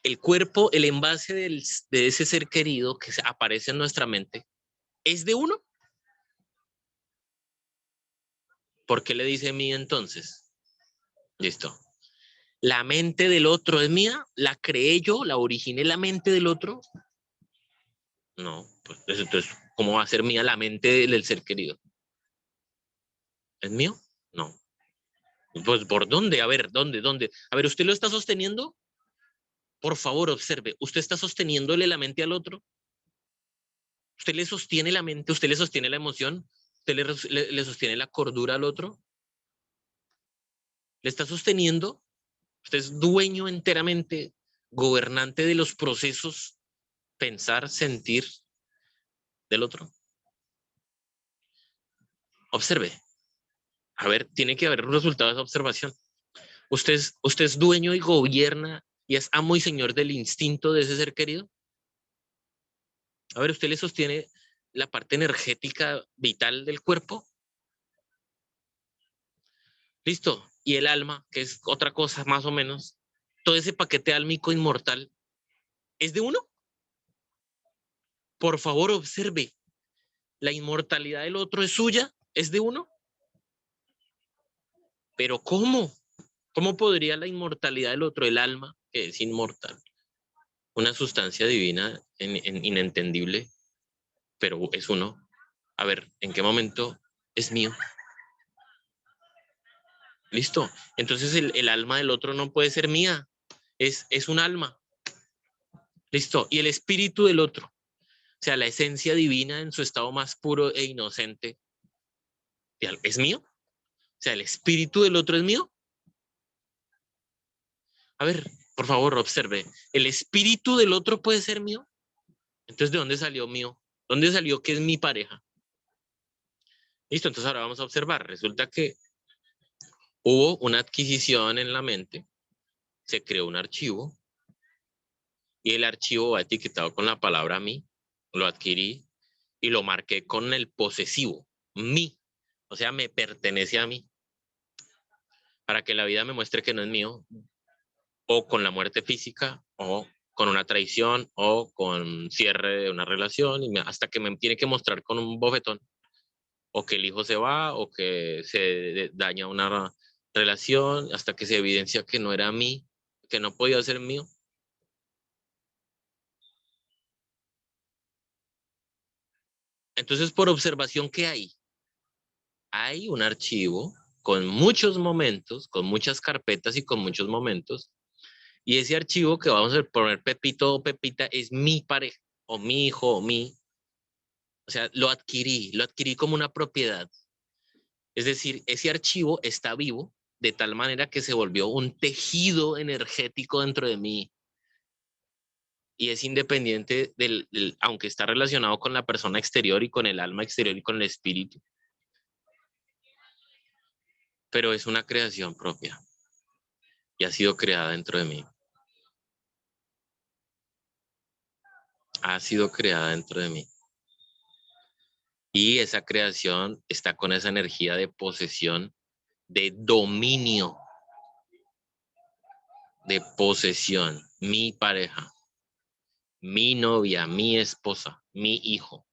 El cuerpo, el envase de ese ser querido que aparece en nuestra mente, ¿es de uno? ¿Por qué le dice mí entonces? Listo. ¿La mente del otro es mía? ¿La creé yo? ¿La originé la mente del otro? No, pues entonces, ¿cómo va a ser mía la mente del ser querido? ¿Es mío? No. Pues, ¿por dónde? A ver, ¿dónde? A ver, ¿usted lo está sosteniendo? Por favor, observe. ¿Usted está sosteniéndole la mente al otro? ¿Usted le sostiene la mente? ¿Usted le sostiene la emoción? ¿Usted le sostiene la cordura al otro? ¿Le está sosteniendo? ¿Usted es dueño enteramente, gobernante de los procesos, pensar, sentir del otro? Observe. A ver, tiene que haber un resultado de esa observación. ¿Usted es dueño y gobierna y es amo y señor del instinto de ese ser querido? A ver, ¿usted le sostiene la parte energética vital del cuerpo? Listo. Y el alma, que es otra cosa más o menos, todo ese paquete álmico inmortal, ¿es de uno? Por favor, observe. ¿La inmortalidad del otro es suya? ¿Es de uno? ¿Pero cómo? ¿Cómo podría la inmortalidad del otro, el alma, que es inmortal, una sustancia divina inentendible, pero es uno? A ver, ¿en qué momento es mío? ¿Listo? Entonces el alma del otro no puede ser mía, es un alma. ¿Listo? Y el espíritu del otro, o sea, la esencia divina en su estado más puro e inocente, ¿es mío? O sea, el espíritu del otro es mío. A ver, por favor, observe. ¿El espíritu del otro puede ser mío? Entonces, ¿de dónde salió mío? ¿Dónde salió que es mi pareja? Listo, entonces ahora vamos a observar. Resulta que hubo una adquisición en la mente, se creó un archivo y el archivo va etiquetado con la palabra mí, lo adquirí y lo marqué con el posesivo, mí, o sea, me pertenece a mí, para que la vida me muestre que no es mío, o con la muerte física, o con una traición, o con cierre de una relación, hasta que me tiene que mostrar con un bofetón, o que el hijo se va, o que se daña una relación, hasta que se evidencia que no era mí, que no podía ser mío. Entonces, por observación, ¿qué hay? Hay un archivo con muchos momentos, con muchas carpetas y con muchos momentos, y ese archivo que vamos a poner Pepito o Pepita es mi pareja, o mi hijo, o mi... O sea, lo adquirí como una propiedad. Es decir, ese archivo está vivo de tal manera que se volvió un tejido energético dentro de mí y es independiente aunque está relacionado con la persona exterior y con el alma exterior y con el espíritu, pero es una creación propia y ha sido creada dentro de mí. Ha sido creada dentro de mí. Y esa creación está con esa energía de posesión, de dominio, de posesión. Mi pareja, mi novia, mi esposa, mi hijo.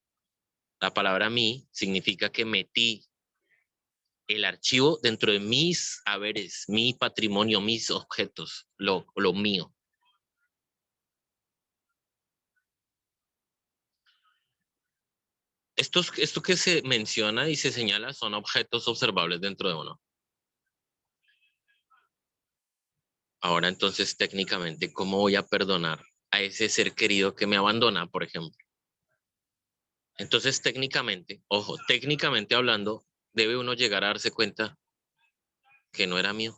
La palabra mi significa que metí el archivo dentro de mis haberes, mi patrimonio, mis objetos, lo mío. Esto que se menciona y se señala son objetos observables dentro de uno. Ahora entonces técnicamente, ¿cómo voy a perdonar a ese ser querido que me abandona, por ejemplo? Entonces técnicamente, ojo, técnicamente hablando, debe uno llegar a darse cuenta que no era mío,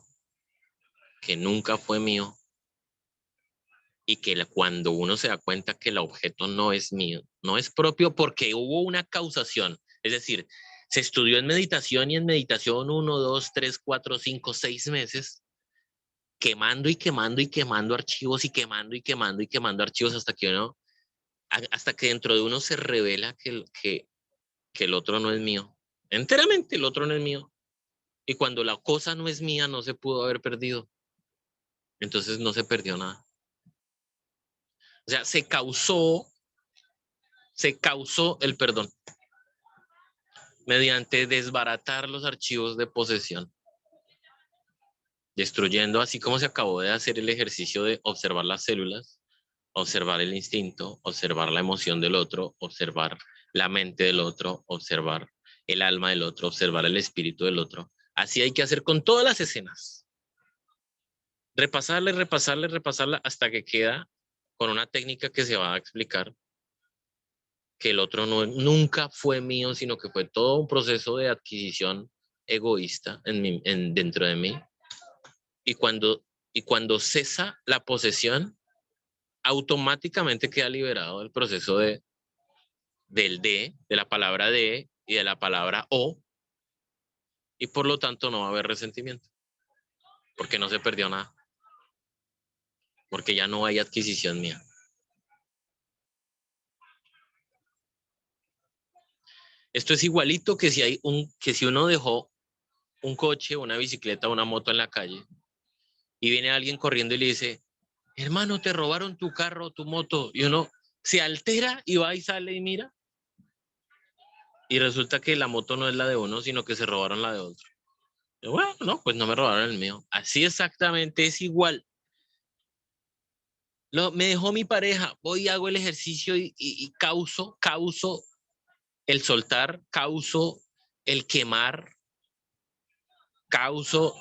que nunca fue mío y que cuando uno se da cuenta que el objeto no es mío, no es propio porque hubo una causación, es decir, se estudió en meditación y en meditación 1, 2, 3, 4, 5, 6 meses, quemando y quemando y quemando archivos y quemando y quemando y quemando archivos hasta que dentro de uno se revela que el otro no es mío. Enteramente el otro no es mío. Y cuando la cosa no es mía, no se pudo haber perdido. Entonces no se perdió nada. O sea, se causó el perdón mediante desbaratar los archivos de posesión, destruyendo, así como se acabó de hacer el ejercicio de observar las células, observar el instinto, observar la emoción del otro, observar la mente del otro, observar el alma del otro, observar el espíritu del otro. Así hay que hacer con todas las escenas. Repasarla, repasarla, repasarla hasta que queda con una técnica que se va a explicar que el otro nunca fue mío, sino que fue todo un proceso de adquisición egoísta dentro de mí. Y cuando cesa la posesión, automáticamente queda liberado el proceso de la palabra de y de la palabra o, y por lo tanto no va a haber resentimiento, porque no se perdió nada, porque ya no hay adquisición mía. Esto es igualito que si uno dejó un coche, una bicicleta, una moto en la calle y viene alguien corriendo y le dice, hermano, te robaron tu carro, tu moto, y uno se altera y va y sale y mira y resulta que la moto no es la de uno, sino que se robaron la de otro. Y bueno, no, pues no me robaron el mío. Así exactamente es igual. Me dejó mi pareja, voy y hago el ejercicio y causo el soltar, causo el quemar, causo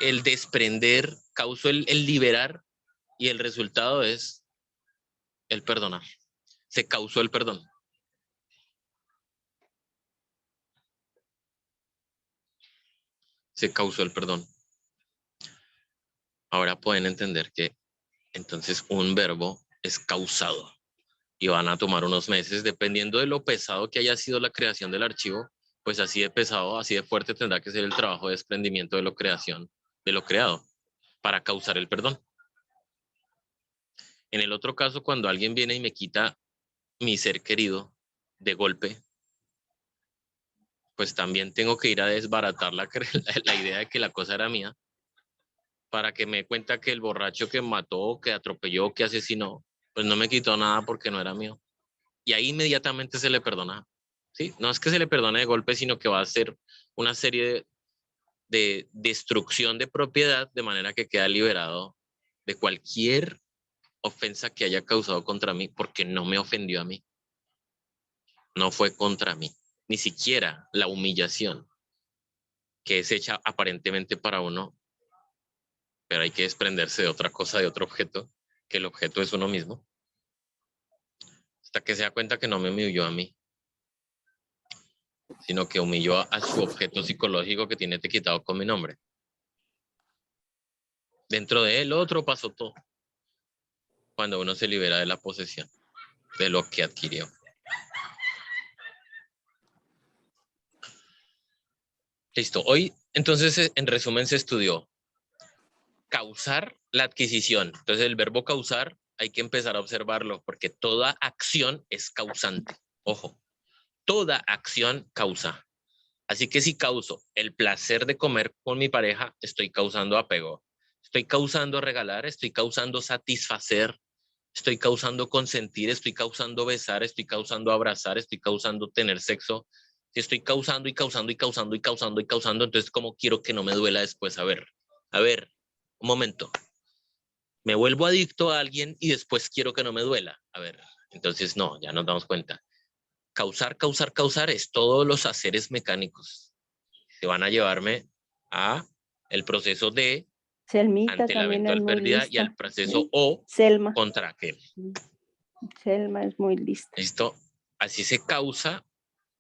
el desprender, causo el liberar, y el resultado es el perdonar. Se causó el perdón. Se causó el perdón. Ahora pueden entender que entonces un verbo es causado y van a tomar unos meses, dependiendo de lo pesado que haya sido la creación del archivo, pues así de pesado, así de fuerte tendrá que ser el trabajo de desprendimiento de lo creado, para causar el perdón. En el otro caso, cuando alguien viene y me quita mi ser querido de golpe, pues también tengo que ir a desbaratar la idea de que la cosa era mía, para que me dé cuenta que el borracho que mató, que atropelló, que asesinó, pues no me quitó nada porque no era mío. Y ahí inmediatamente se le perdona. ¿Sí? No es que se le perdone de golpe, sino que va a ser una serie de destrucción de propiedad, de manera que queda liberado de cualquier ofensa que haya causado contra mí, porque no me ofendió a mí. No fue contra mí. Ni siquiera la humillación que es hecha aparentemente para uno, pero hay que desprenderse de otra cosa, de otro objeto, que el objeto es uno mismo, hasta que se da cuenta que no me humilló a mí, sino que humilló a su objeto psicológico que tiene etiquetado con mi nombre. Dentro de él otro pasó todo, cuando uno se libera de la posesión, de lo que adquirió. Listo. Hoy, entonces, en resumen, se estudió causar la adquisición. Entonces, el verbo causar hay que empezar a observarlo, porque toda acción es causante. Ojo, toda acción causa. Así que si causo el placer de comer con mi pareja, estoy causando apego. Estoy causando regalar, estoy causando satisfacer, estoy causando consentir, estoy causando besar, estoy causando abrazar, estoy causando tener sexo. Si estoy causando y causando y causando y causando y causando, entonces ¿cómo quiero que no me duela después? A ver, un momento. Me vuelvo adicto a alguien y después quiero que no me duela. A ver, entonces no, ya nos damos cuenta. Causar es todos los haceres mecánicos que van a llevarme a el proceso de Selmita ante la también es eventual muy pérdida y lista. al proceso ¿Sí? o Selma. contra aquel. Selma es muy lista. ¿Listo? Así se causa.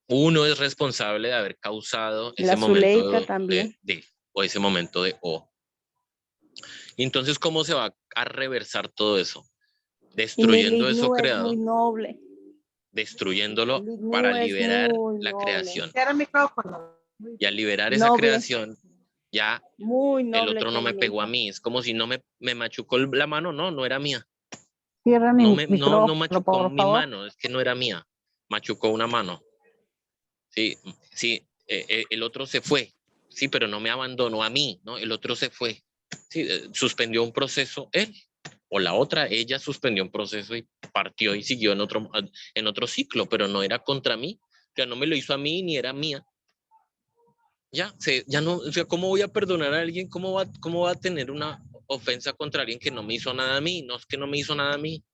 Uno es responsable de haber causado ese La momento Zuleika también. o ese momento de o. Y entonces, ¿cómo se va a reversar todo eso? Y Destruyendo eso Milignu es muy creado, noble. destruyéndolo Milignu para es liberar muy la noble. creación. Cierra el micrófono. Y al liberar esa Noble, creación, ya muy el noble otro no como me mi pegó a hija. mí. Es como si no me machucó la mano. No, no era mía. Cierra mi No micrófono, machucó por mi favor. mano. Es que no era mía. Machucó una mano. Sí, sí, el otro se fue. Sí, pero no me abandonó a mí, ¿no? El otro se fue. Sí, suspendió un proceso él. O la otra, ella suspendió un proceso y partió y siguió en otro ciclo, pero no era contra mí. Ya no me lo hizo a mí ni era mía. Ya no, o sea, ¿cómo voy a perdonar a alguien? ¿Cómo va a tener una ofensa contra alguien que no me hizo nada a mí? No es que no me hizo nada a mí.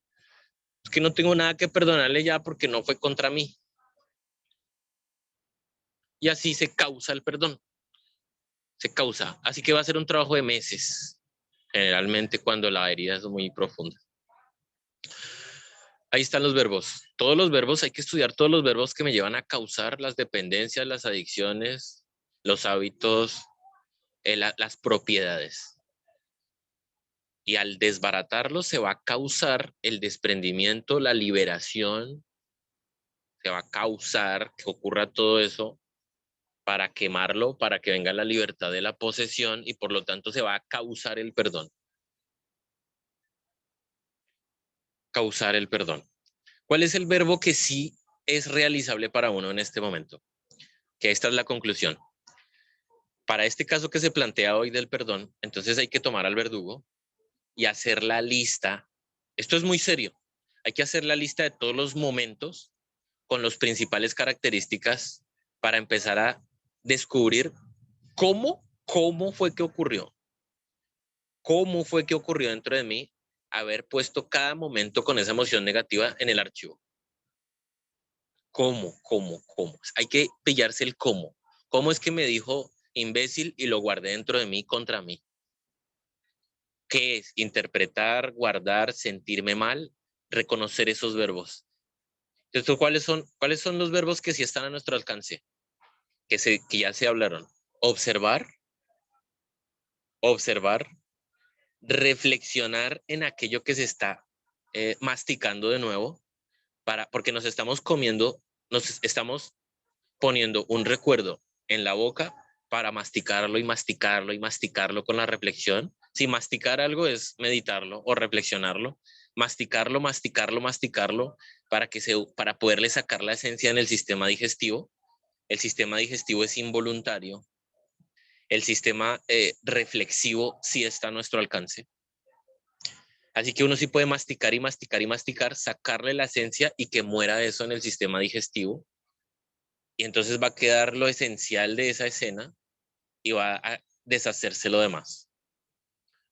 Es que no tengo nada que perdonarle ya porque no fue contra mí. Y así se causa el perdón. Se causa. Así que va a ser un trabajo de meses, generalmente cuando la herida es muy profunda. Ahí están los verbos. Todos los verbos, hay que estudiar todos los verbos que me llevan a causar las dependencias, las adicciones, los hábitos, las propiedades. Y al desbaratarlos se va a causar el desprendimiento, la liberación, se va a causar que ocurra todo eso para quemarlo, para que venga la libertad de la posesión y por lo tanto se va a causar el perdón. Causar el perdón. ¿Cuál es el verbo que sí es realizable para uno en este momento? Que esta es la conclusión. Para este caso que se plantea hoy del perdón, entonces hay que tomar al verdugo y hacer la lista. Esto es muy serio. Hay que hacer la lista de todos los momentos con las principales características para empezar a descubrir cómo fue que ocurrió. Cómo fue que ocurrió dentro de mí haber puesto cada momento con esa emoción negativa en el archivo. ¿Cómo? Hay que pillarse el cómo. ¿Cómo es que me dijo imbécil y lo guardé dentro de mí contra mí? ¿Qué es? Interpretar, guardar, sentirme mal, reconocer esos verbos. Entonces, ¿cuáles son los verbos que sí están a nuestro alcance? Que ya se hablaron. Observar, reflexionar en aquello que se está masticando de nuevo, porque nos estamos poniendo un recuerdo en la boca para masticarlo y masticarlo y masticarlo con la reflexión. Si masticar algo es meditarlo o reflexionarlo, masticarlo para poderle sacar la esencia en el sistema digestivo. El sistema digestivo es involuntario. El sistema reflexivo sí está a nuestro alcance. Así que uno sí puede masticar y masticar y masticar, sacarle la esencia y que muera eso en el sistema digestivo. Y entonces va a quedar lo esencial de esa escena y va a deshacerse lo demás.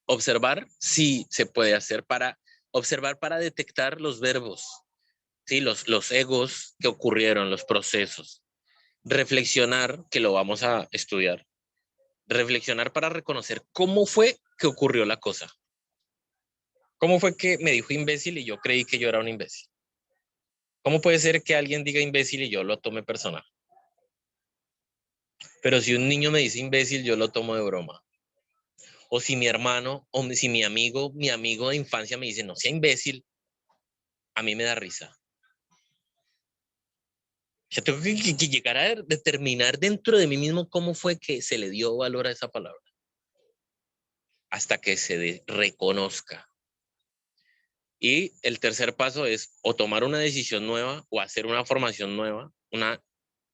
Observar sí se puede hacer observar para detectar los verbos, ¿sí? Los egos que ocurrieron, los procesos. Reflexionar, que lo vamos a estudiar. Reflexionar para reconocer cómo fue que ocurrió la cosa. ¿Cómo fue que me dijo imbécil y yo creí que yo era un imbécil? ¿Cómo puede ser que alguien diga imbécil y yo lo tome personal? Pero si un niño me dice imbécil, yo lo tomo de broma. O si mi hermano, o si mi amigo de infancia me dice, no sea imbécil, a mí me da risa. O sea, tengo que llegar a determinar dentro de mí mismo cómo fue que se le dio valor a esa palabra. Hasta que se reconozca. Y el tercer paso es o tomar una decisión nueva o hacer una formación nueva, una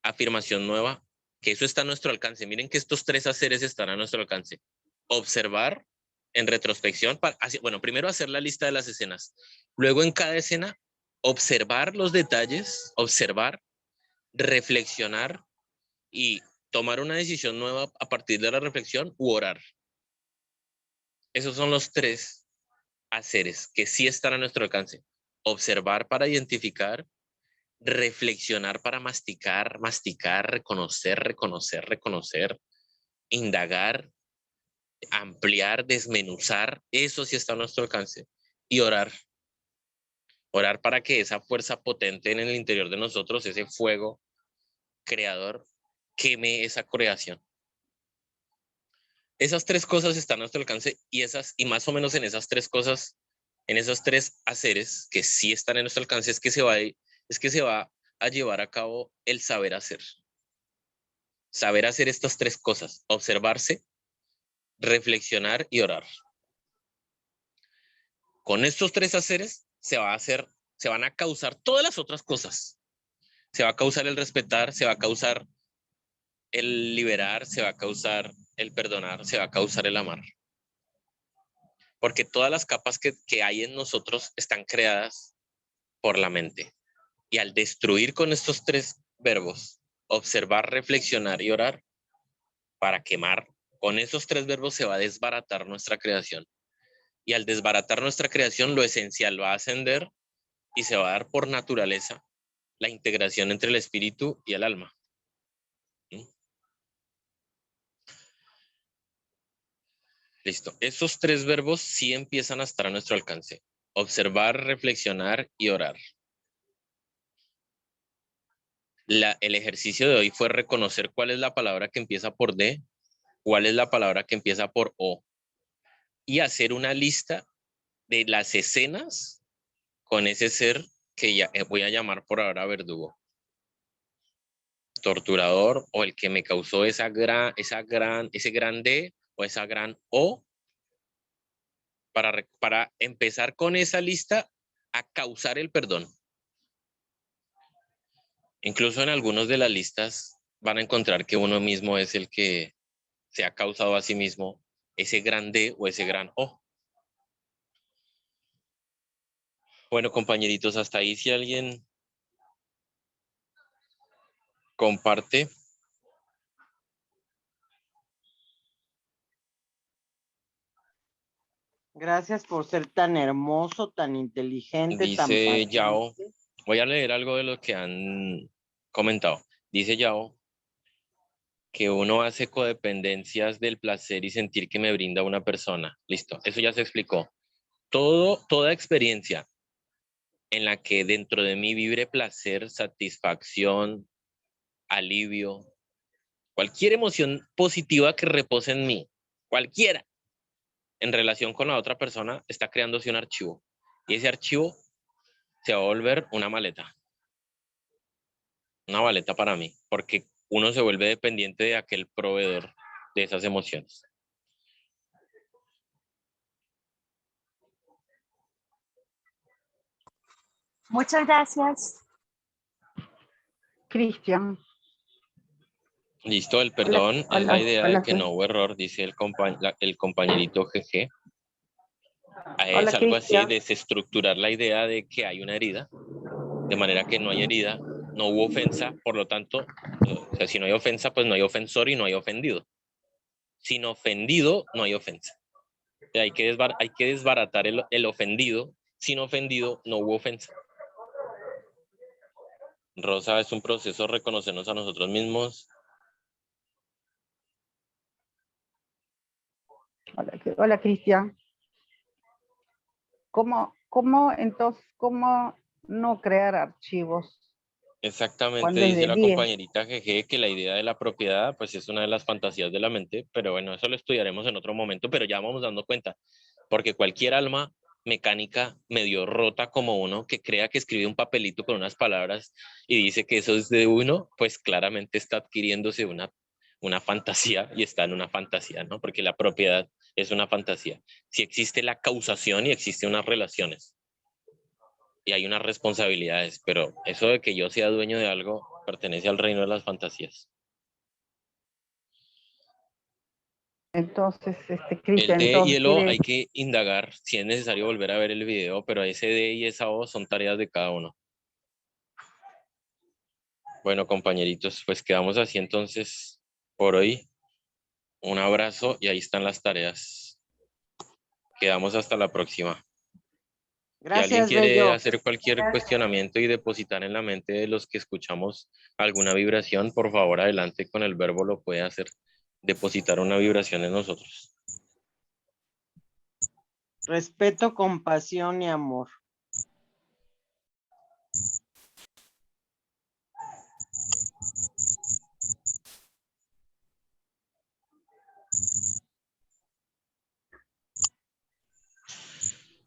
afirmación nueva, que eso está a nuestro alcance. Miren que estos tres haceres están a nuestro alcance. Observar en retrospección, bueno, primero hacer la lista de las escenas, luego en cada escena observar los detalles, observar, reflexionar y tomar una decisión nueva a partir de la reflexión u orar. Esos son los tres haceres que sí están a nuestro alcance. Observar para identificar, reflexionar para masticar, reconocer, indagar, ampliar, desmenuzar, eso sí está a nuestro alcance. Y orar. Orar para que esa fuerza potente en el interior de nosotros, ese fuego creador, queme esa creación. Esas tres cosas están a nuestro alcance y más o menos en esas tres cosas, en esos tres haceres que sí están en nuestro alcance, es que se va a llevar a cabo el saber hacer. Saber hacer estas tres cosas: observarse, reflexionar y orar. Con estos tres haceres se van a causar todas las otras cosas. Se va a causar el respetar, se va a causar el liberar, se va a causar el perdonar, se va a causar el amar. Porque todas las capas que hay en nosotros están creadas por la mente. Y al destruir con estos tres verbos, observar, reflexionar y orar, para quemar, con esos tres verbos se va a desbaratar nuestra creación. Y al desbaratar nuestra creación, lo esencial va a ascender y se va a dar por naturaleza la integración entre el espíritu y el alma. ¿Sí? Listo. Esos tres verbos sí empiezan a estar a nuestro alcance. Observar, reflexionar y orar. El ejercicio de hoy fue reconocer cuál es la palabra que empieza por D, cuál es la palabra que empieza por O, y hacer una lista de las escenas con ese ser que ya voy a llamar por ahora verdugo, torturador, o el que me causó ese gran D o esa gran O, para empezar con esa lista a causar el perdón. Incluso en algunos de las listas van a encontrar que uno mismo es el que se ha causado a sí mismo ese gran D o ese gran O. Bueno, compañeritos, hasta ahí si alguien comparte. Gracias por ser tan hermoso, tan inteligente, tan Dice Yao, paciente. voy a leer algo de lo que han comentado. Dice Yao que uno hace codependencias del placer y sentir que me brinda una persona. Listo, eso ya se explicó. Toda experiencia en la que dentro de mí vibre placer, satisfacción, alivio, cualquier emoción positiva que repose en mí, cualquiera, en relación con la otra persona, está creándose un archivo. Y ese archivo se va a volver una maleta para mí, porque uno se vuelve dependiente de aquel proveedor de esas emociones. Muchas gracias. Cristian, Listo, el perdón es la idea de que Cris- no hubo error, dice el compañerito GG. Hola, Es algo así, Cristian. desestructurar la idea de que hay una herida, de manera que no hay herida, no hubo ofensa, por lo tanto, o sea, si no hay ofensa, pues no hay ofensor y no hay ofendido. Sin ofendido, no hay ofensa. Hay que desbaratar el ofendido. Sin ofendido, no hubo ofensa. Rosa, es un proceso reconocernos a nosotros mismos. Hola, Cristian. Entonces, cómo no crear archivos? Exactamente, Cuando es dice de la 10. compañerita GG que la idea de la propiedad pues es una de las fantasías de la mente, pero bueno, eso lo estudiaremos en otro momento, pero ya vamos dando cuenta, porque cualquier alma mecánica medio rota como uno que crea que escribe un papelito con unas palabras y dice que eso es de uno, pues claramente está adquiriéndose una fantasía y está en una fantasía, ¿no? Porque la propiedad es una fantasía. Si existe la causación y existen unas relaciones y hay unas responsabilidades, pero eso de que yo sea dueño de algo pertenece al reino de las fantasías. Entonces, El Cristian, D y entonces el O hay que indagar si es necesario volver a ver el video, pero ese D y esa O son tareas de cada uno. Bueno, compañeritos, pues quedamos así entonces por hoy. Un abrazo y ahí están las tareas. Quedamos hasta la próxima. Si alguien Gracias, quiere Bello. hacer cualquier cuestionamiento y depositar en la mente de los que escuchamos alguna vibración, por favor, adelante con el verbo lo puede hacer. Depositar una vibración en nosotros. Respeto, compasión y amor.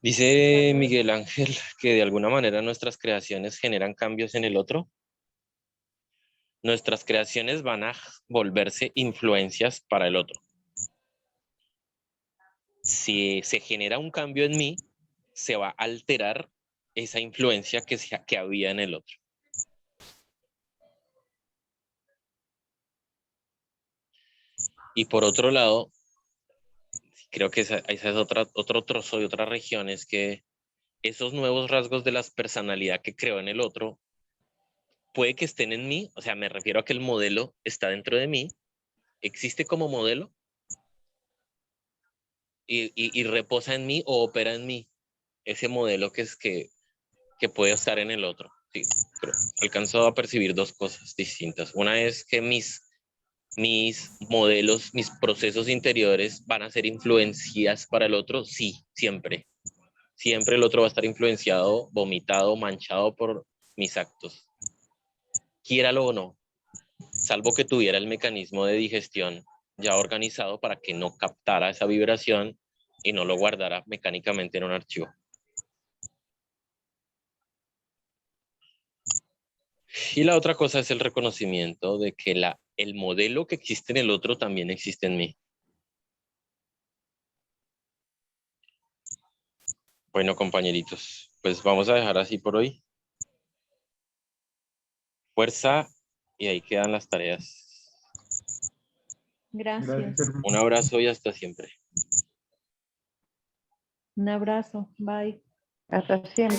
Dice Miguel Ángel que de alguna manera nuestras creaciones generan cambios en el otro. Nuestras creaciones van a volverse influencias para el otro. Si se genera un cambio en mí, se va a alterar esa influencia que había en el otro. Y por otro lado, creo que esa es otro trozo de otra región, es que esos nuevos rasgos de la personalidad que creo en el otro, puede que estén en mí, o sea, me refiero a que el modelo está dentro de mí, existe como modelo y reposa en mí o opera en mí ese modelo que puede estar en el otro. Sí, pero alcanzo a percibir dos cosas distintas. Una es que mis modelos, mis procesos interiores van a ser influencias para el otro, sí, siempre. Siempre el otro va a estar influenciado, vomitado, manchado por mis actos. Quiéralo o no, salvo que tuviera el mecanismo de digestión ya organizado para que no captara esa vibración y no lo guardara mecánicamente en un archivo. Y la otra cosa es el reconocimiento de que el modelo que existe en el otro también existe en mí. Bueno, compañeritos, pues vamos a dejar así por hoy. Fuerza y ahí quedan las tareas. Gracias. Un abrazo y hasta siempre. Un abrazo. Bye. hasta siempre.